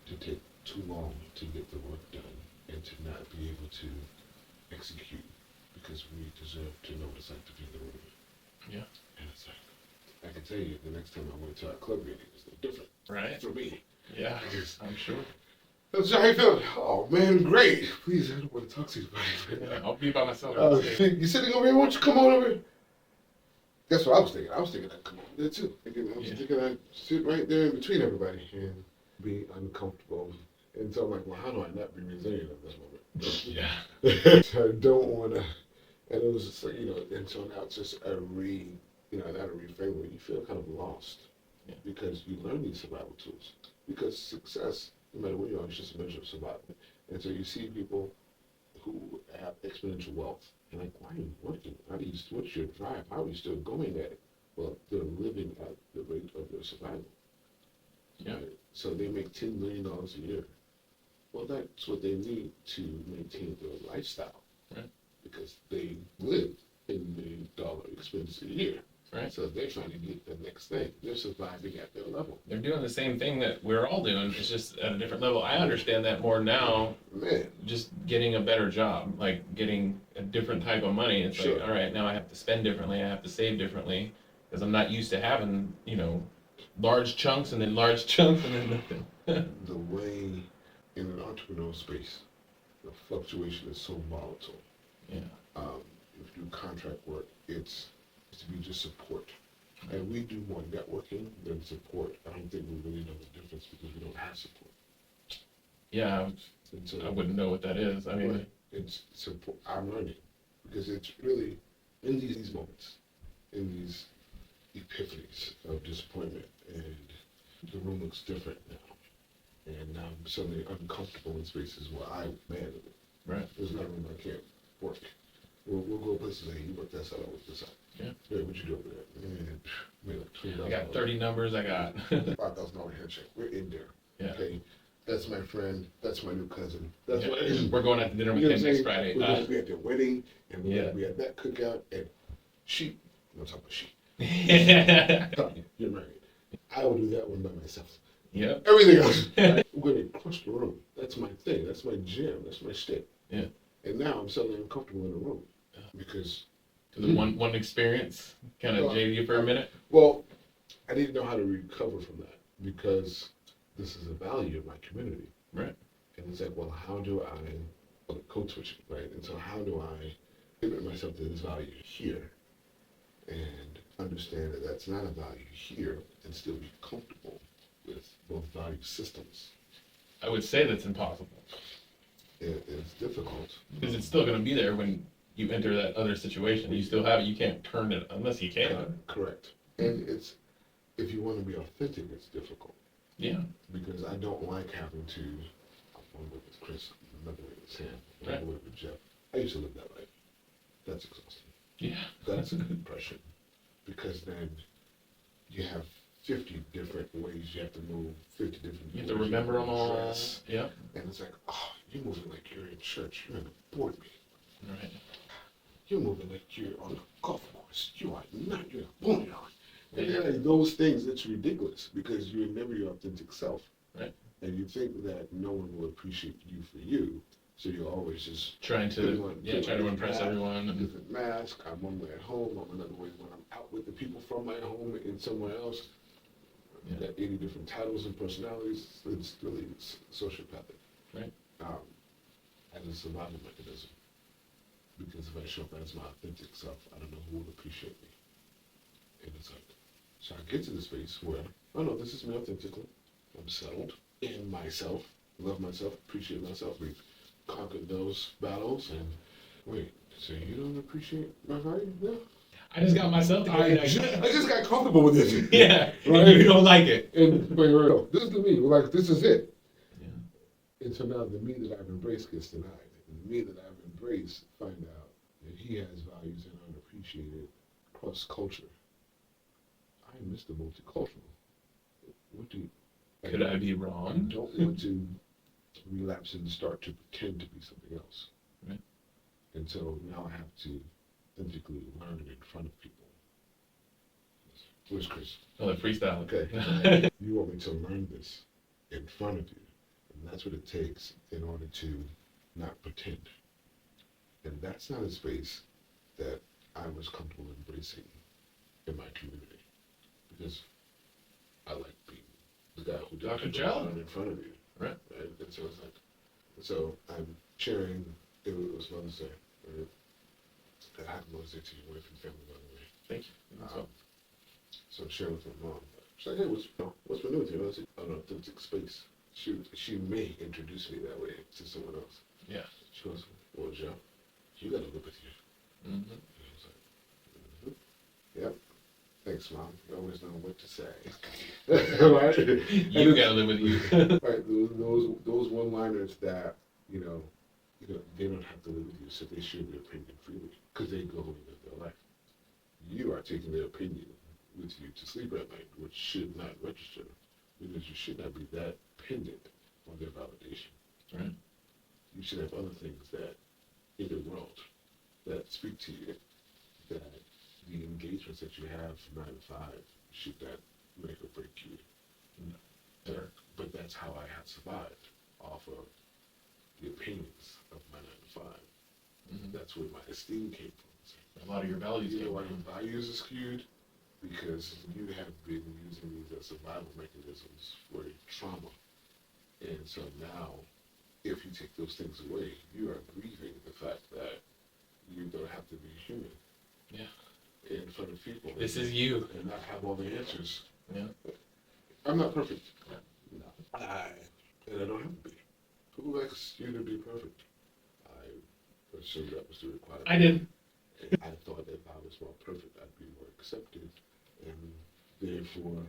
to take too long to get the work done and to not be able to execute because we deserve to know what it's like to be in the room. Yeah. And it's like, I can tell you the next time I went to our club meeting, it's no different. Right. For me. Yeah, I'm sure. That's how you feeling? Oh man, great. Please, I don't want to talk to you about it right now. I'll be by myself. You sitting over here? Why don't you come on over here? That's what I was thinking. I was thinking I'd come over there too. I was thinking I'd sit right there in between everybody and be uncomfortable. And so I'm like, well, how do I not be resilient at this moment? Yeah. I don't want to. And it was just like, and so now it's just not a reframe where you feel kind of lost. Yeah. Because you learn these survival tools. Because success, no matter where you are, is just a measure of survival. And so you see people who have exponential wealth, and like, why are you working? What's your drive? How are you still going at it? Well, they're living at the rate of their survival. Yeah. Right? So they make $10 million a year. Well, that's what they need to maintain their lifestyle. Right. Because they live in the dollar expense a year. Right. So they're trying to get the next thing. They're surviving at their level. They're doing the same thing that we're all doing. It's just at a different level. I understand that more now. Man. Just getting a better job, like getting a different type of money. It's Sure. like, all right, now I have to spend differently. I have to save differently because I'm not used to having, large chunks and then large chunks and then nothing. The way in an entrepreneurial space, the fluctuation is so volatile. Yeah. If you do contract work, it's to be just support. And we do more networking than support. I don't think we really know the difference because we don't have support. Yeah, And so I wouldn't know what that is. I mean, it's support. I'm learning because it's really in these moments, in these epiphanies of disappointment, and the room looks different now. And I'm suddenly uncomfortable in spaces where right. there's not a room I can't work. We'll go places like, you work that side, I work this side. Yeah. Yeah, what you do over there? And made like $20. I got 30 numbers. I got $5,000 handshake. We're in there. Yeah. Okay. That's my friend. That's my new cousin. That's Yeah. what We're going out to dinner with you know him what I'm next saying? Friday. We're going to be at their wedding, and we're Yeah. going to be at that cookout, and she, I'm talking about she. You're married. I will do that one by myself. Yep. Everything else. I'm going to crush the room. That's my thing. That's my jam. That's my stick. Yeah. And now I'm suddenly uncomfortable in the room because The one experience kind of jaded you for a minute. Well, I didn't know how to recover from that because this is a value of my community. Right. And it's like, well, how do I code switching, right? And so how do I limit myself to this value here and understand that that's not a value here and still be comfortable with both value systems? I would say that's impossible. It's difficult. Because it's still going to be there when you enter that other situation. You still have it. You can't turn it unless you can. Correct. And it's, if you want to be authentic, it's difficult. Yeah. Because I don't like having to, one way with Chris, another way with Sam, another way with Jeff. I used to live that life. That's exhausting. Yeah. That's a compression. Because then you have 50 different ways you have to move, 50 different You have to remember them all. Yeah. And it's like, oh, you're moving like you're in church. You're in a board meeting. Right. You're moving like you're on a golf course. You are not. You're a boneyard. And like those things, it's ridiculous because you're never your authentic self. Right. And you think that no one will appreciate you for you. So you're always just trying to impress everyone. Different mask. I'm one way at home. I'm another way when I'm out with the people from my home and somewhere else. Yeah. Got 80 different titles and personalities. It's really sociopathic. Right. As a survival mechanism. Because if I show up as my authentic self, I don't know who will appreciate me. And it's like, so I get to the space where, oh no, this is me authentically. I'm settled in myself, love myself, appreciate myself. We've conquered those battles. And wait, so you don't appreciate my value? No. I just got myself together. I just got comfortable with this. Yeah, right? You don't like it. And wait, no, this is the me. Like, this is it. Yeah. And so now the me that I've embraced gets denied. And the me that I've embraced find out that he has values that are unappreciated across culture. I am Mr. Multicultural. What do you... Could I be I wrong? don't want to relapse and start to pretend to be something else. Right. And so now I have to authentically learn in front of people. Where's Chris? Oh, the freestyle. Okay. You want me to learn this in front of you. And that's what it takes in order to not pretend. And that's not a space that I was comfortable embracing in my community. Because I like being the guy who Dr. does Joe. in front of you. Right. And so it's like, so I'm sharing, it was Mother's Day. Right? Happy Mother's Day to your wife and family, by the way. Thank you. So I'm sharing with my mom. She's like, hey, what's been new with you? I said, an authentic space. She may introduce me that way to someone else. Yeah. She goes, well, Joe, you got to live with you. Mm-hmm. And I was like, yep. Thanks, Mom. You always know what to say. Right? You got to live with you. Right. Those one-liners that, you know, they don't have to live with you, so they share their opinion freely because they go and live their life. You are taking their opinion with you to sleep at night, which should not register because you should not be that dependent on their validation. Right. You should have other things that in the world that speak to you, that the engagements that you have from 9 to 5 should not make or break you. Sure. But that's how I had survived off of the opinions of my 9 to 5. Mm-hmm. That's where my esteem came from. A lot of your values. You know why your values are skewed? Because you have been using these as survival mechanisms for trauma. And so now, if you take those things away, you are grieving the fact that you don't have to be human. Yeah. In front of people. This is you. And not have all the answers. Yeah. I'm not perfect. No. And I don't have to be. Who likes you to be perfect? I assumed that was the requirement. I did. And I thought if I was more perfect, I'd be more accepted. And therefore,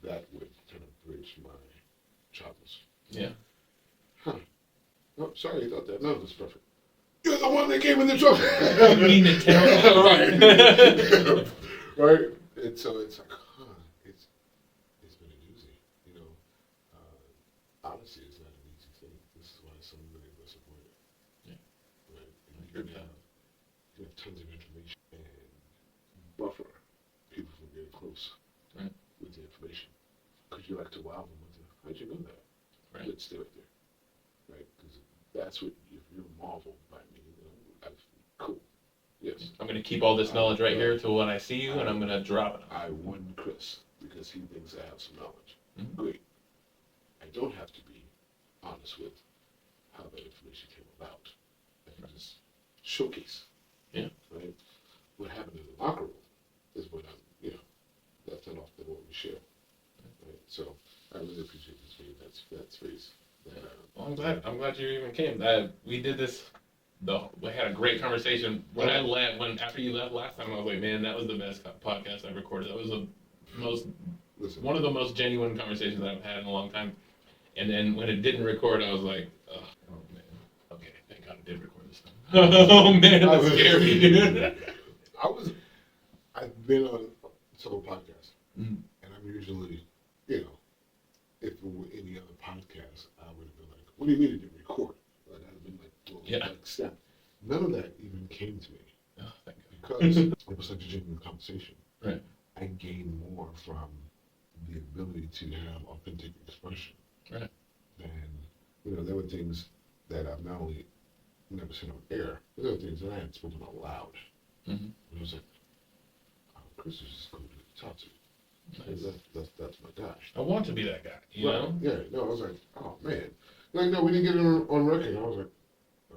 that would kind of bridge my troubles. Yeah. Huh. Oh, sorry, you thought that. No, that's perfect. You're the one that came in the trouble. You mean to tell Right. Right? And so it's like, it's been a doozy. You know, honesty is not an easy thing. This is why so many of us avoid it. Yeah. Right? You have tons of information and buffer people from getting close right. with the information. Because you like to wow them with it. how'd you know that? Right. Let's stay right there, right? Because that's what, if you're marveled by me, cool. Yes. I'm gonna keep all this knowledge right here till when I see you, and I'm gonna drop it. I won Chris because he thinks I have some knowledge. Mhm. Great. I don't have to be honest with how that information came about. I can just showcase. Yeah. Right. What happened in the locker room is what I'm, that's not often what we share. Right. So I really appreciate this space. That space. Well, I'm glad you even came. We did this. We had a great conversation when I left. After you left last time, I was like, man, that was the best podcast I've recorded. That was one of the most genuine conversations that I've had in a long time. And then when it didn't record, I was like, oh man, okay, thank God it did record this time. Oh man, that's scary, dude. I've been on several podcasts, Mm-hmm. and I'm usually, if it were any other podcast, I would have been like, what do you mean it didn't record? Like, I'd have been like, well, like snap. None of that even came to me. Oh, thank God. Because it was such a genuine conversation. Right. I gained more from the ability to have authentic expression. Right. And, there were things that I've not only never said on air, but there were things that I had spoken out loud. Mm-hmm. And I was like, oh, Chris is just cool to talk to. Nice. That's my guy. I want to be that guy, you know? Yeah, no, I was like, oh, man. Like, no, we didn't get it on record. I was like,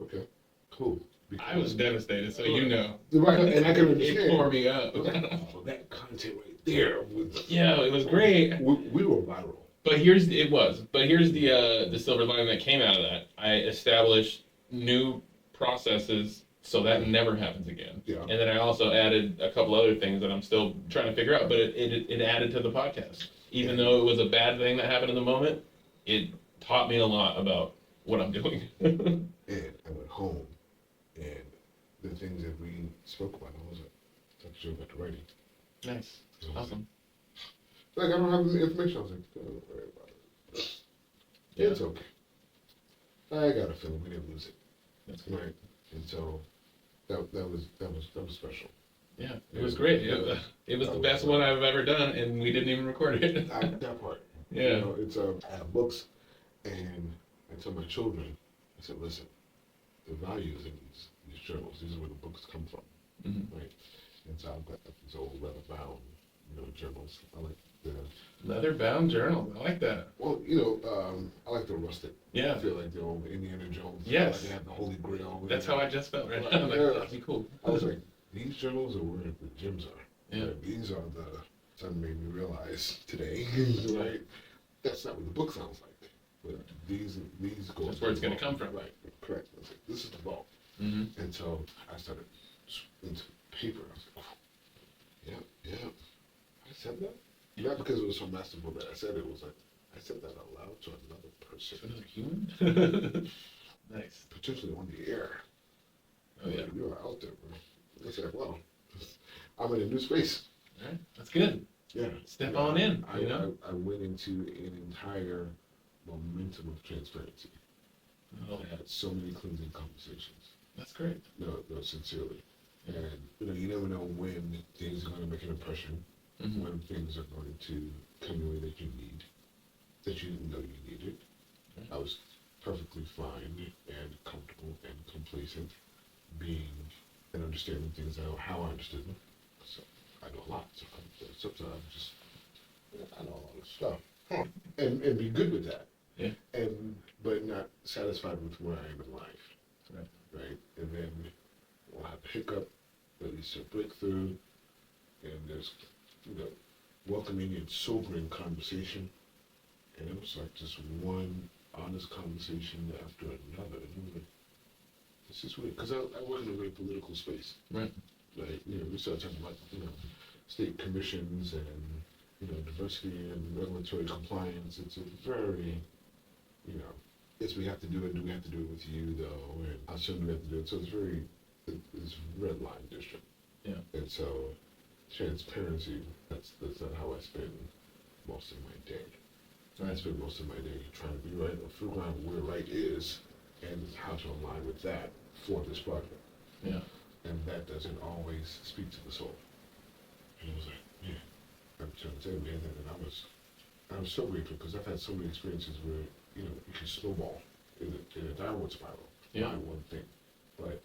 okay, cool. Because I was devastated, so you know. Right, and I can understand. It tore me up. Like, oh, that content right there was... Yeah, it was great. We were viral. But here's the silver lining that came out of that. I established new processes so that never happens again. Yeah. And then I also added a couple other things that I'm still trying to figure out. But it added to the podcast. Even though it was a bad thing that happened in the moment, it taught me a lot about what I'm doing. And I went home, and the things that we spoke about, I was like, talk to you about the writing. Nice. Awesome. Like, I don't have the information. I was like, don't worry about it. Yeah. It's okay. I got a feeling we didn't lose it. That's good. Right. And so that was special. Yeah, it was great. It was the best one I've ever done, and we didn't even record it. That part. Yeah. It's I have books, and I tell my children, I said, listen, the values in these journals, these are where the books come from. Mm-hmm. Right. And so I've got these old leather-bound, journals. I like the leather-bound journals. I like that. Well, I like the rustic. Yeah. I feel like the old Indiana Jones. Yes. I like to have the Holy Grail. That's how I just felt right now. Like, that'd be cool. I was like, these journals are where the gems are. Yeah. Right? These are the. Son made me realize today, right? That's not what the book sounds like. But these go. That's where it's going to come from. Right. Correct. I was like, this is the vault. Mm-hmm. And so I started into paper. I was like, oh, yeah. I said that. Not because it was so masterful that I said it. It was like, I said that out loud to another person. To another human? Nice. Potentially on the air. Oh, yeah. You are out there, bro. I said, well, I'm in a new space. All right. That's good. Yeah. Step on in, I went into an entire momentum of transparency. Oh, I had so many cleansing conversations. That's great. No, sincerely. And, you never know when things are going to make an impression. Mm-hmm. When things are going to come your way that you need, that you didn't know you needed. I was perfectly fine and comfortable and complacent being and understanding things how I understood them. So I know a lot. So sometimes I know a lot of stuff. And be good with that. Yeah. But not satisfied with where I am in life. Right? And then we'll have a hiccup, at least a breakthrough, and there's welcoming and sobering conversation, and it was like just one honest conversation after another. And it was like, this is weird, because I work in a very political space. Right. Like, we started talking about, state commissions and, diversity and regulatory compliance. It's a very, yes, we have to do it. Do we have to do it with you, though? And how soon do we have to do it? So it's red line district. Yeah. And so transparency, that's not how I spend most of my day. I spend most of my day trying to be right or figure out where right is and how to align with that for this project. Yeah. And that doesn't always speak to the soul. And it was like, I'm trying to tell you, man, that I'm so grateful because I've had so many experiences where, you can snowball in a downward spiral. Yeah. Not one thing. But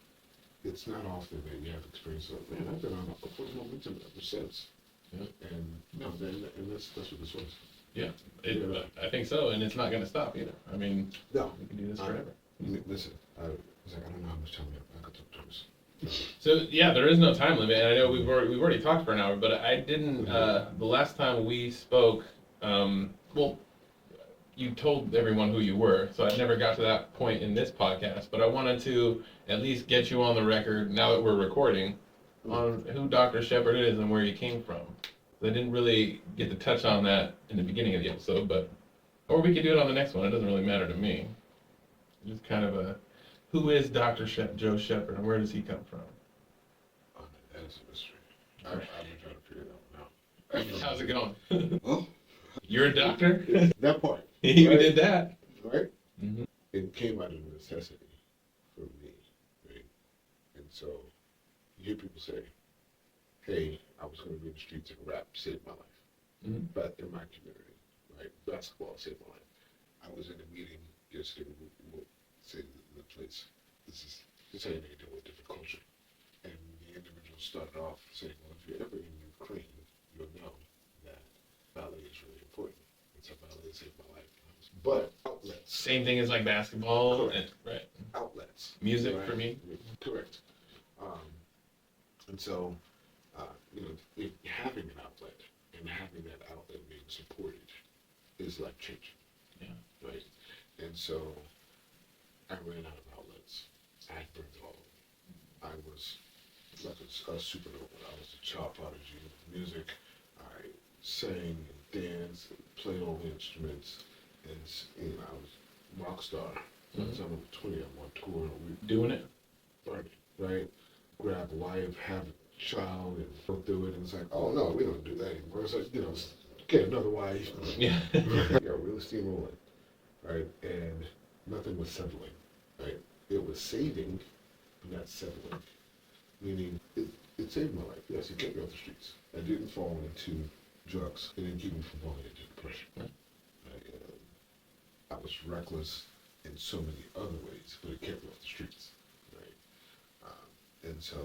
it's not often that you have experiences of, man, I've been on upward momentum ever since. Yeah. And and that's what this was. Yeah, I think so, and it's not going to stop either. I mean, no, we can do this forever. Listen, I was like, I don't know how much time we have. I could talk to us. So yeah, there is no time limit, and I know we've already talked for an hour, but I didn't. The last time we spoke, well, you told everyone who you were, so I never got to that point in this podcast. But I wanted to at least get you on the record now that we're recording on who Dr. Shepard is and where he came from. I didn't really get to touch on that in the beginning of the episode, or we could do it on the next one. It doesn't really matter to me. Just kind of who is Dr. Joe Shepard and where does he come from? Oh, that is a mystery. I've been trying to figure it out now. How's it going? Well, You're a doctor? that part. He right? did that. Right? Mm-hmm. It came out of necessity for me, right? And so you hear people say, hey, I was going to be in the streets and rap saved my life. Mm-hmm. But in my community, right, basketball saved my life. I was in a meeting yesterday. We'll say the place. This is how you make a deal with different culture. And the individual started off saying, well, if you're ever in Ukraine, you'll know that ballet is really important. And so ballet saved my life. But outlets. Same thing as like basketball. And, right. Outlets. Music right? for me. Correct. And so, if having an outlet and having that outlet being supported is life changing. Yeah. Right? And so I ran out of outlets. I had burned all of them. I was like a supernova. I was a child prodigy of music. I sang and danced and played all the instruments. And I was a rock star. By the time I was 20, I'm on tour. Doing it? Burning, right? Grab a wife, have a child, and go through it. And it's like, oh no, we don't do that anymore. It's like, get another wife. Yeah. Really steamrolling, right? And nothing was settling, right? It was saving, but not settling. Meaning, it saved my life. Yes, it kept me off the streets. I didn't fall into drugs. It didn't keep me from falling into depression. Right? I was reckless in so many other ways, but it kept me off the streets, right? And so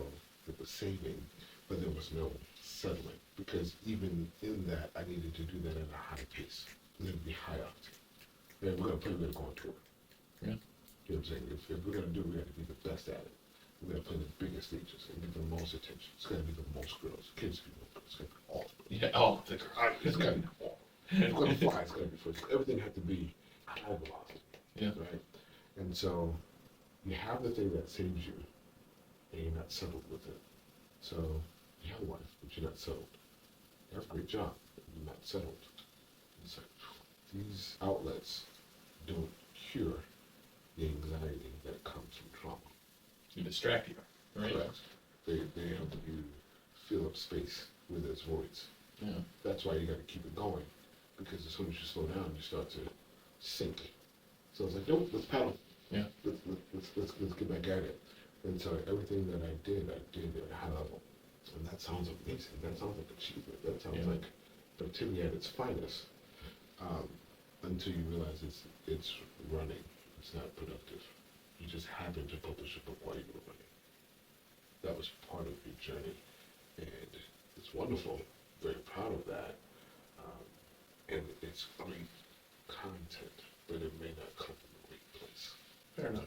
it was saving, but there was no settling, because even in that, I needed to do that at a high pace. It needed to be high octane. And we're going to go on tour. Yeah. You know what I'm saying? If we're going to do it, we have to be the best at it. We're going to play the biggest stages and give the most attention. It's going to be the most girls. Kids be no girls. It's going to be all girls. Yeah, all the girls. It's going to be all. It's going to fly. It's going to be first. Everything had to be high velocity. Yeah. Right? And so you have the thing that saves you, and you're not settled with it. So you have a wife, but you're not settled. You have a great job, but you're not settled. It's like, these outlets don't cure the anxiety that comes from trauma. To distract you, right? Correct. They help you fill up space where there's voids. Yeah. That's why you got to keep it going, because as soon as you slow down, you start to sink. So it's like, no, let's paddle. Yeah. Let's get back at it. And so everything that I did at a high level. And that sounds amazing. That sounds like achievement. That sounds like productivity at its finest. Until you realize it's running. It's not productive. You just happen to publish a book while you were running. That was part of your journey. And it's wonderful. Very proud of that. And it's great content, but it may not come from a great place. Fair enough.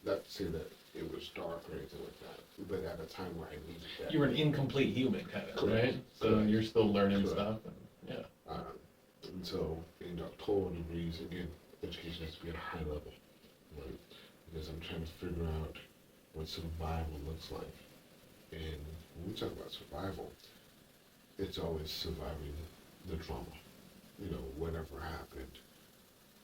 Not to say that it was dark or anything like that, but at a time where I needed that. You were an incomplete human, kind of, Correct. right? So Correct. you're still learning Correct. stuff. And, yeah. And so in doctoral degrees, again, education has to be at a high level, right? Because I'm trying to figure out what survival looks like. And when we talk about survival, it's always surviving the trauma. Whatever happened,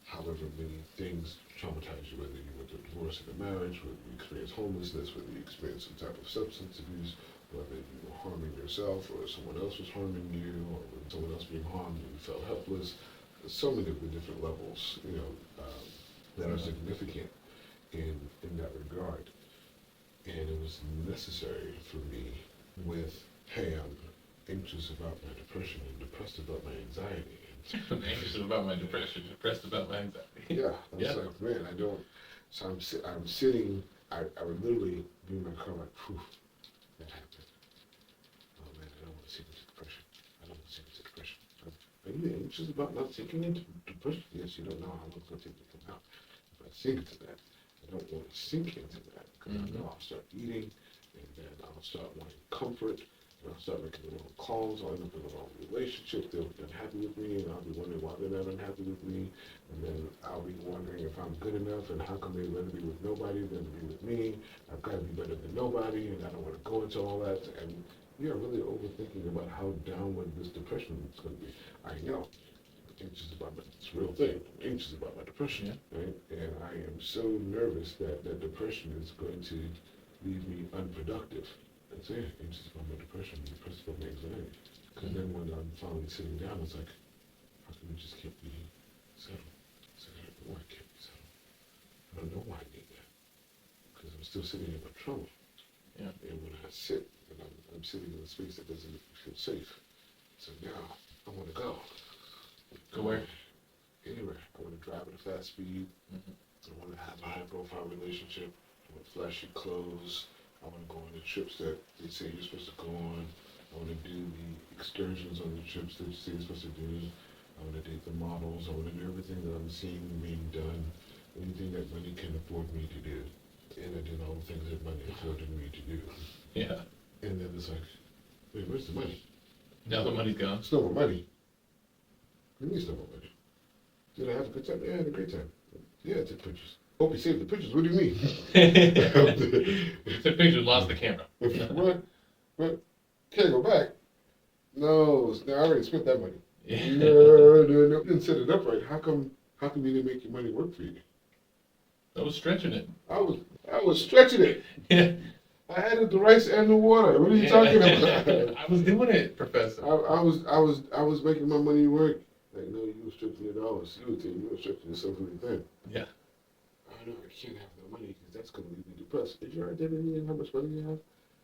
however many things traumatize you, whether you went through a divorce in a marriage, whether you experienced homelessness, whether you experienced some type of substance abuse, whether you were harming yourself or someone else was harming you, or when someone else being harmed and you felt helpless. There's so many different levels, that are significant in that regard. And it was necessary for me with, hey, I'm anxious about my depression and depressed about my anxiety. I'm anxious about my depression, depressed about my anxiety. Yeah, I was like, man, I don't. So I'm sitting. I would literally be in my car like, phew, that happened. Oh man, I don't want to sink into depression. I don't want to sink into depression. Are you anxious about not sinking into depression? Yes, you don't know how long it's going to take to come out. If I sink into that, I don't want to sink into that because I know I'll start eating, and then I'll start wanting comfort, and I'll start making the wrong calls. I'll end up in the wrong relationship. They'll be unhappy with me, and I'll be wondering why they're not unhappy with me. And then I'll be wondering if I'm good enough, and how come they'd rather be with nobody than to be with me. I've got to be better than nobody, and I don't want to go into all that. And we are really overthinking about how downward this depression is going to be. I know. Anxious about it's a real thing. I'm anxious about my depression, right? And I am so nervous that depression is going to leave me unproductive. That's it. Anxious about my depression, depressed about my anxiety. Because then when I'm finally sitting down, it's like, how come you just can't be settled? So I don't know why I can't be settled. I don't know why I need that. Because I'm still sitting in my trouble. Yeah. And when I sit, and I'm sitting in a space that doesn't make me feel safe. So now I want to go. Go where? Anywhere. I want to drive at a fast speed. I want to have a high-profile relationship. I want flashy clothes. I want to go on the trips that they say you're supposed to go on. I want to do the excursions on the trips that you say you're supposed to do. I want to date the models. I want to do everything that I'm seeing being done. Anything that money can afford me to do. And I did all the things that money afforded me to do. Yeah. And then it's like, wait, where's the money? Now the money's gone. It's no more money. What do you mean it's no more money? Did I have a good time? Yeah, I had a great time. Yeah, I took pictures. Hope you saved the pictures. What do you mean? Took pictures, lost the camera. What? Can't go back? No, I already spent that money. Yeah. No, didn't set it up right. How come you didn't make your money work for you? I was stretching it. I was stretching it. Yeah. I added the rice and the water. What are you talking about? I was doing it, Professor. I was making my money work. Like, no, you were stretching your dollars. You were stretching yourself really thin. Yeah. I know I can't have no money because that's going to leave me depressed. Is your identity and how much money you have?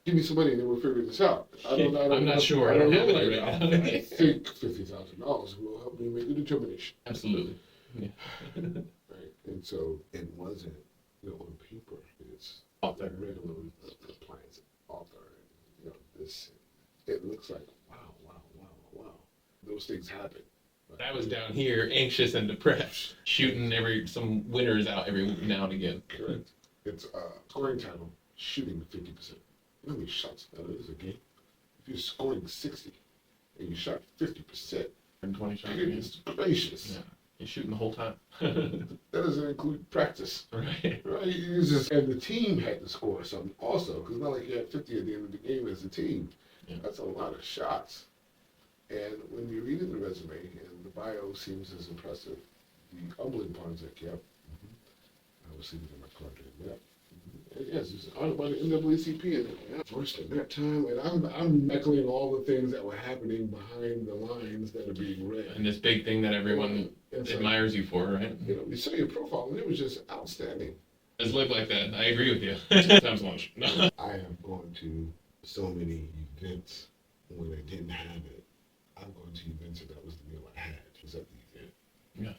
Give me some money and then we'll figure this out. I'm not sure. I don't have any right now. I think $50,000 will help me make a determination. Absolutely. Yeah. Right. And so it wasn't, on paper. It's Author. regular appliance author. And, this. It looks like wow. Those things happen. I was down here, anxious and depressed, shooting some winners out every now and again. Correct. It's scoring title, shooting 50%. You know how many shots that is a game? If you're scoring 60 and you shot 50%, 20 shots. goodness gracious. Yeah. You're shooting the whole time. That doesn't include practice. Right. And the team had to score something also, because not like you had 50 at the end of the game as a team. Yeah. That's a lot of shots. And when you're reading the resume and the bio seems as impressive, the humbling part is like, yep, I was sleeping in my car doing that. And yes, it's on about the NAACP, and yeah, first in that time, and I'm echoing all the things that were happening behind the lines that are being read. And this big thing that everyone admires you for, right? You saw your profile, and it was just outstanding. It's looked like that. I agree with you. Times lunch. I have gone to so many events when I didn't have it. I'm going to events and that was the meal I had. Was at the event. Yeah.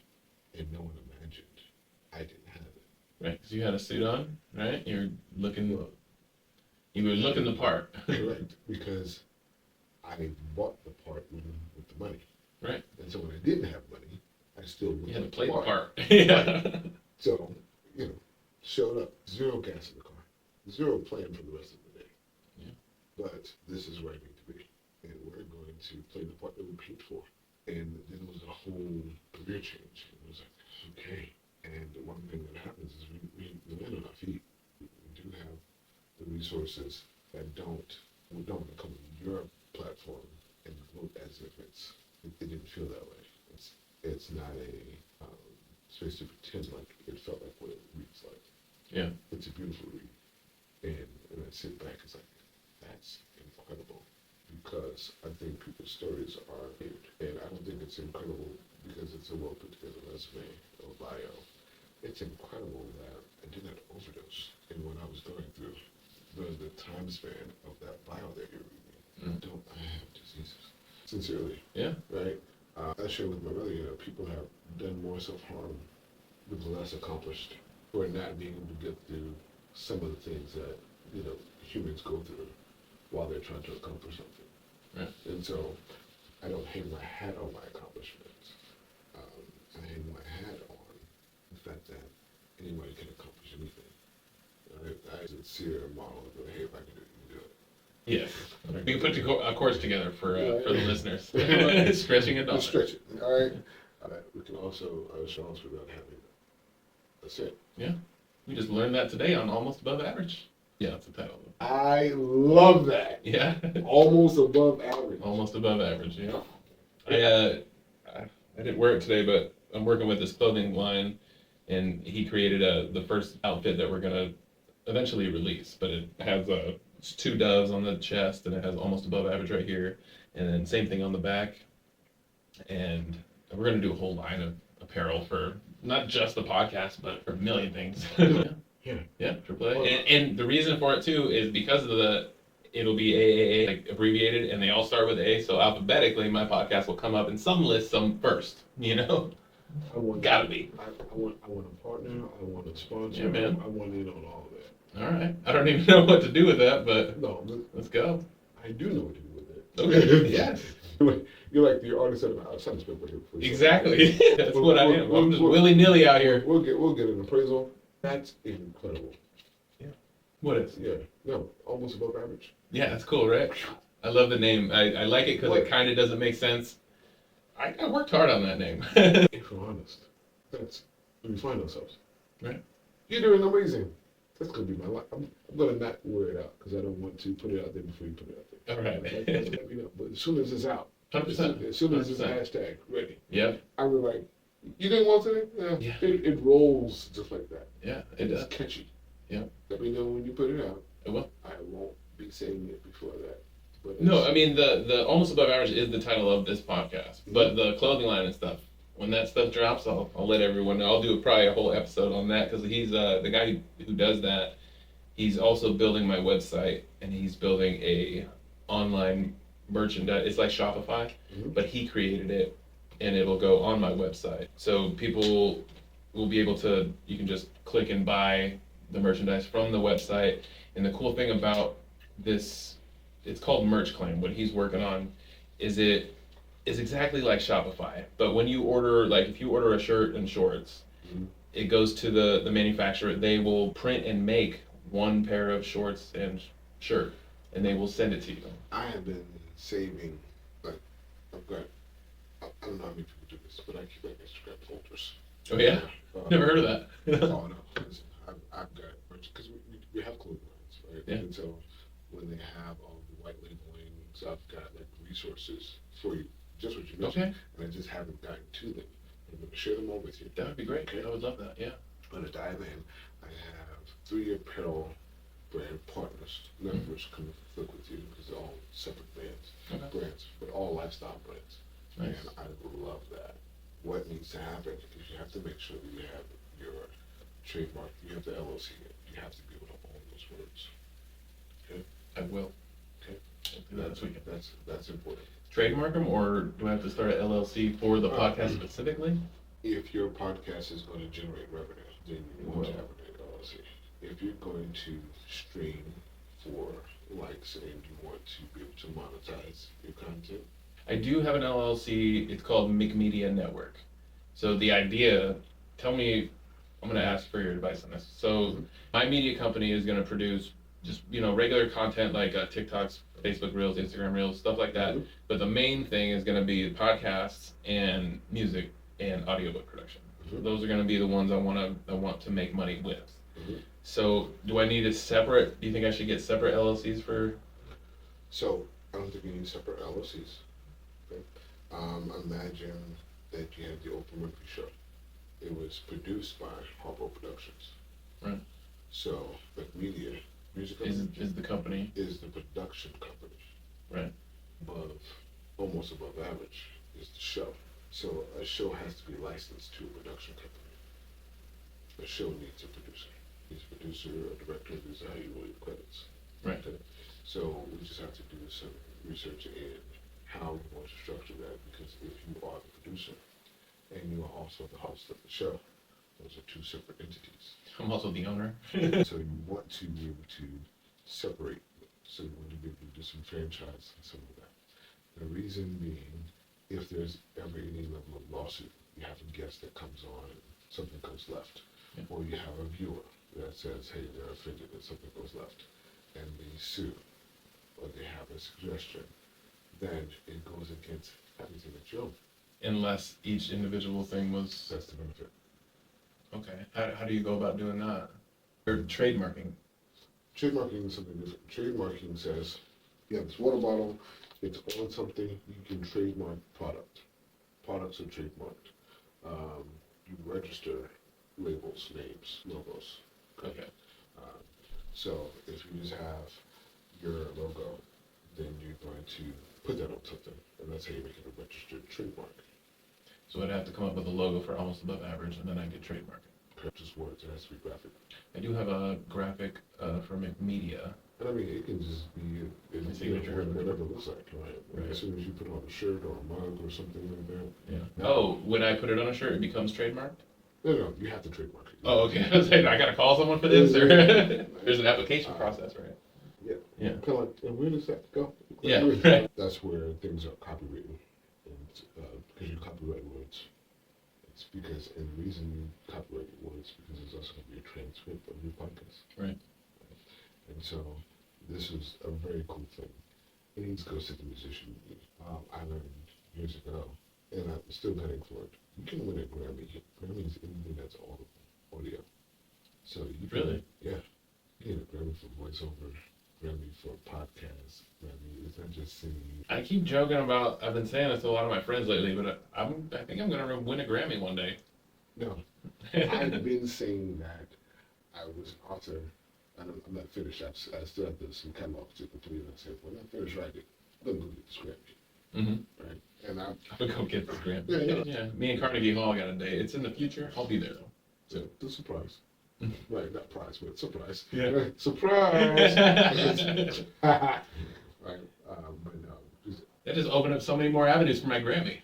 And no one imagined I didn't have it. Right, because you had a suit on, right? You were looking the part. Correct, because I bought the part with the money. Right. And so when I didn't have money, I still looked You had to like play the part. Yeah. So, showed up, zero gas in the car, zero plan for the rest of the day. Yeah. But this is where I need to be. And we're going to play the part that we paid for. And then it was a whole career change. It was like, okay. And the one thing that happens is we land on our feet. We do have the resources that we don't want to come to your platform and vote as if it didn't feel that way. It's not a space to pretend like it felt like what it reads like. Yeah. It's a beautiful read. And I sit back, it's like, that's incredible. Because I think people's stories are weird. And I don't think it's incredible because it's a well put together resume or bio. It's incredible that I did not overdose in what I was going through. The time span of that bio that you're reading. I have diseases. Sincerely. Yeah. Right? I shared with my brother, people have done more self-harm with less accomplished or not being able to get through some of the things that, humans go through while they're trying to accomplish something. Right. And so I don't hang my hat on my accomplishments. I hang my hat on the fact that anybody can accomplish anything. I sincere model of, hey, if I can do it, you can do it. Yes. We can put a course together for the listeners. Stretching a dollar. Let's stretch it. All right. We can also challenge without having it. That's it. Yeah. We just learned that today on Almost Above Average. Yeah, that's the title. I love that. Yeah. Almost above average. Almost above average, yeah. I didn't wear it today, but I'm working with this clothing line, and he created the first outfit that we're going to eventually release, but it has it's 2 doves on the chest, and it has almost above average right here, and then same thing on the back. And we're going to do a whole line of apparel for not just the podcast, but for a million things. Yeah, AAA. And the reason for it too is because of it'll be AAA, like abbreviated, and they all start with A, so alphabetically my podcast will come up in some list, some first, Gotta be. I want a partner, I want a sponsor, Yeah, man. I want in on all of that. All right. I don't even know what to do with that, but No, let's go. I do know what to do with it. Okay, yes. You're like the artist of the sound spit here. Exactly. That's what I am. I'm just willy-nilly out here. We'll get an appraisal. That's incredible. What is? Yeah. No, almost above average. Yeah, that's cool, right? I love the name. I like it because it kind of doesn't make sense. I worked hard on that name. If we're honest, that's where we find ourselves. Right. You're doing amazing. That's gonna be my life. I'm gonna not wear it out because I don't want to put it out there before you put it out there. All right. But as soon as it's out, 100%. as soon as it's hashtag ready, Yep. I was like, you didn't want to? Yeah. It rolls just like that. Yeah, it It's does. catchy. Yeah. Let me know when you put it out. It will. I won't be saying it before that. But No, I mean the almost above average is the title of this podcast, but the clothing line and stuff. When that stuff drops, I'll let everyone know. I'll do probably a whole episode on that because he's the guy who does that. He's also building my website, and he's building a online merchandise. It's like Shopify, but he created it, and it'll go on my website. So people will be able to. You can just click and buy the merchandise from the website. And the cool thing about this, it's called Merch Claim. What he's working on is exactly like Shopify, but when you order, like if you order a shirt and shorts, it goes to the manufacturer. They will print and make one pair of shorts and shirt, and they will send it to you. I have been saving, like, I've got, I don't know how many people do this, but I keep like Instagram folders. Oh yeah? Never heard of that. Oh no, listen, I've got, because we have clothing lines, right? Yeah. And so when they have all the white labeling, so I've got like resources for you, just what you mentioned, Okay. and I just haven't gotten to them. I'm going to share them all with you. That would be great. I would love that. Yeah. I'm going to dive in. I have 3 apparel brand partners. None of which come look with you because they're all separate brands, but all lifestyle brands. Nice. And I love that. What needs to happen is you have to make sure that you have your trademark, you have the LLC, you have to be able to own those words. Okay? I will. Okay. I'll do that this weekend. That's important. Trademark them, or do I have to start an LLC for the podcast specifically? If your podcast is going to generate revenue, then you want to have an LLC. If you're going to stream for likes and you want to be able to monetize your content, I do have an LLC. It's called McMedia Network. So the idea, tell me, I'm going to ask for your advice on this. So my media company is going to produce just, regular content like TikToks, Facebook Reels, Instagram Reels, stuff like that. But the main thing is going to be podcasts and music and audiobook production. Those are going to be the ones I want to make money with. So do I need do you think I should get separate LLCs for? So I don't think you need separate LLCs. Okay? Imagine that you had the Oprah Winfrey Show. It was produced by Harpo Productions. Right. So McMedia Music Is the company. Is the production company. Right. Almost above average is the show. So a show has to be licensed to a production company. A show needs a producer. Needs a producer, a director, this is how you roll your credits. Right. Okay? So we just have to do some research in how we're going to structure that, because if you are the producer and you are also the host of the show, those are two separate entities. I'm also the owner. So you want to be able to separate, so you want to be able to disenfranchise some of that. The reason being, if there's ever any level of lawsuit, you have a guest that comes on and something goes left, or you have a viewer that says, hey, they're offended that something goes left, and they sue, or they have a suggestion, then it goes against everything that you own. Unless each individual thing was... That's the benefit. Okay. How do you go about doing that? Or trademarking? Trademarking is something different. Trademarking says, you have this water bottle, it's on something, you can trademark product. Products are trademarked. You register labels, names, logos. Okay. So if you just have your logo, then you're going to put that on something, and that's how you make it a registered trademark. So I'd have to come up with a logo for Almost Above Average, and then I get trademark. Just words, it has to be graphic. I do have a graphic for media. And I mean, it can just be whatever it looks like, right? As soon as you put it on a shirt or a mug or something like that. Yeah. Oh, when I put it on a shirt, it becomes trademarked? No, you have to trademark it. Oh, okay. I was like, I gotta call someone for this, or there's an application process, right? Yeah. Kind of like, and where does that go? Yeah, right. That's where things are copywritten, because you copyright words. It's because, and the reason you copyright words because there's also going to be a transcript of your podcast. Right. And so this is a very cool thing. It needs to go to the musician. I learned years ago, and I'm still gunning for it. You can win a Grammy. Grammy is anything that's audio. So you can, really? Yeah. You get a Grammy for voiceover, Grammy for podcast, Grammy. It's not just singing. I keep joking about, I've been saying this to a lot of my friends lately, but I think I'm going to win a Grammy one day. No. I've been saying that I was an author. I'm not finished. I still have some catalog to complete. I said, when I'm finished writing, I'm going to go get this Grammy. Mm-hmm. Right? And I'm going to go get this Grammy. Yeah. Me and Carnegie Hall got a date. It's in the future. I'll be there, though. So. The surprise. Right, not prize, but surprise. Yeah. Right, surprise! Right, but no. That just opened up so many more avenues for my Grammy.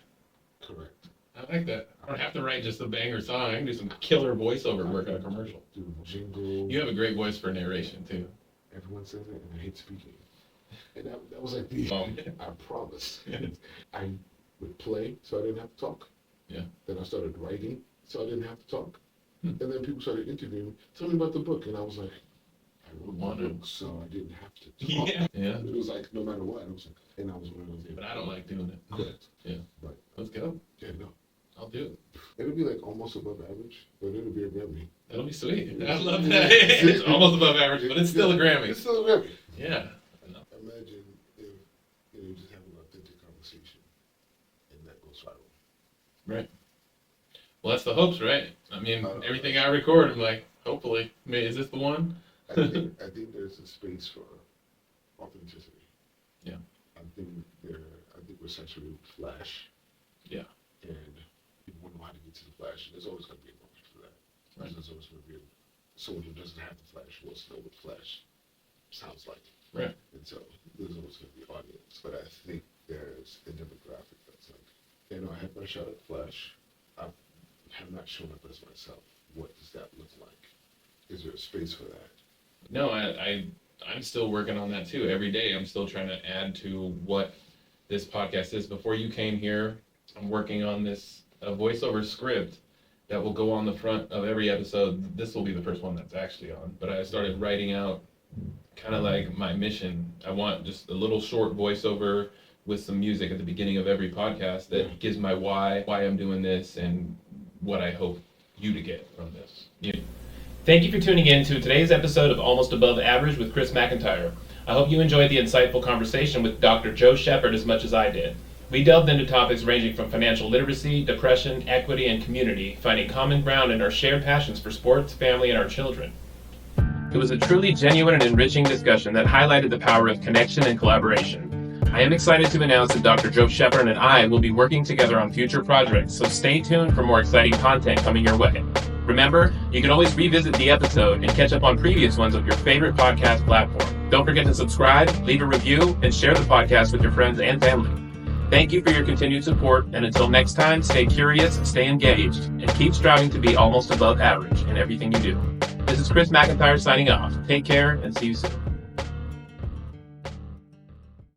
Correct. I like that. I don't have to write just a banger song. I can do some killer voiceover work on a commercial. Do jingle. You have a great voice for narration, too. Everyone says it, and I hate speaking. And that was like the, I promise. I would play, so I didn't have to talk. Yeah. Then I started writing, so I didn't have to talk. And then people started interviewing me, tell me about the book, and I was like, I wrote my book, so I didn't have to talk. Yeah. It was like, no matter what, I was like, and I was one of those. But I don't like doing it. Correct. Yeah. Right. Let's go. Yeah, no. I'll do it. It'll be like almost above average, but it'll be a Grammy. That'll be sweet. I love that. It's almost above average, but it's still a Grammy. It's still a Grammy. Yeah. Imagine if you just have an authentic conversation and that goes viral. Right. Well, that's the hopes, right? I mean, everything I record, I'm like, hopefully. I mean, is this the one? I think there's a space for authenticity. Yeah. I think we're saturated with flash. Yeah. And people wonder how to get to the flash. There's always going to be a market for that. Right. There's always going to be someone who doesn't have the flash who wants to know what flash sounds like. Right. And so there's always going to be an audience. But I think there's a demographic that's like, I have my shot at flash. I have not shown up as myself. What does that look like? Is there a space for that? No, I'm still working on that too. Every day I'm still trying to add to what this podcast is. Before you came here, I'm working on this voiceover script that will go on the front of every episode. This will be the first one that's actually on. But I started writing out kind of like my mission. I want just a little short voiceover with some music at the beginning of every podcast that gives my why I'm doing this, and what I hope you to get from this. Yeah. Thank you for tuning in to today's episode of Almost Above Average with Chris McIntyre. I hope you enjoyed the insightful conversation with Dr. Joe Shepard as much as I did. We delved into topics ranging from financial literacy, depression, equity, and community, finding common ground in our shared passions for sports, family, and our children. It was a truly genuine and enriching discussion that highlighted the power of connection and collaboration. I am excited to announce that Dr. Joe Shepard and I will be working together on future projects, so stay tuned for more exciting content coming your way. Remember, you can always revisit the episode and catch up on previous ones of your favorite podcast platform. Don't forget to subscribe, leave a review, and share the podcast with your friends and family. Thank you for your continued support, and until next time, stay curious, stay engaged, and keep striving to be almost above average in everything you do. This is Chris McIntyre signing off. Take care and see you soon.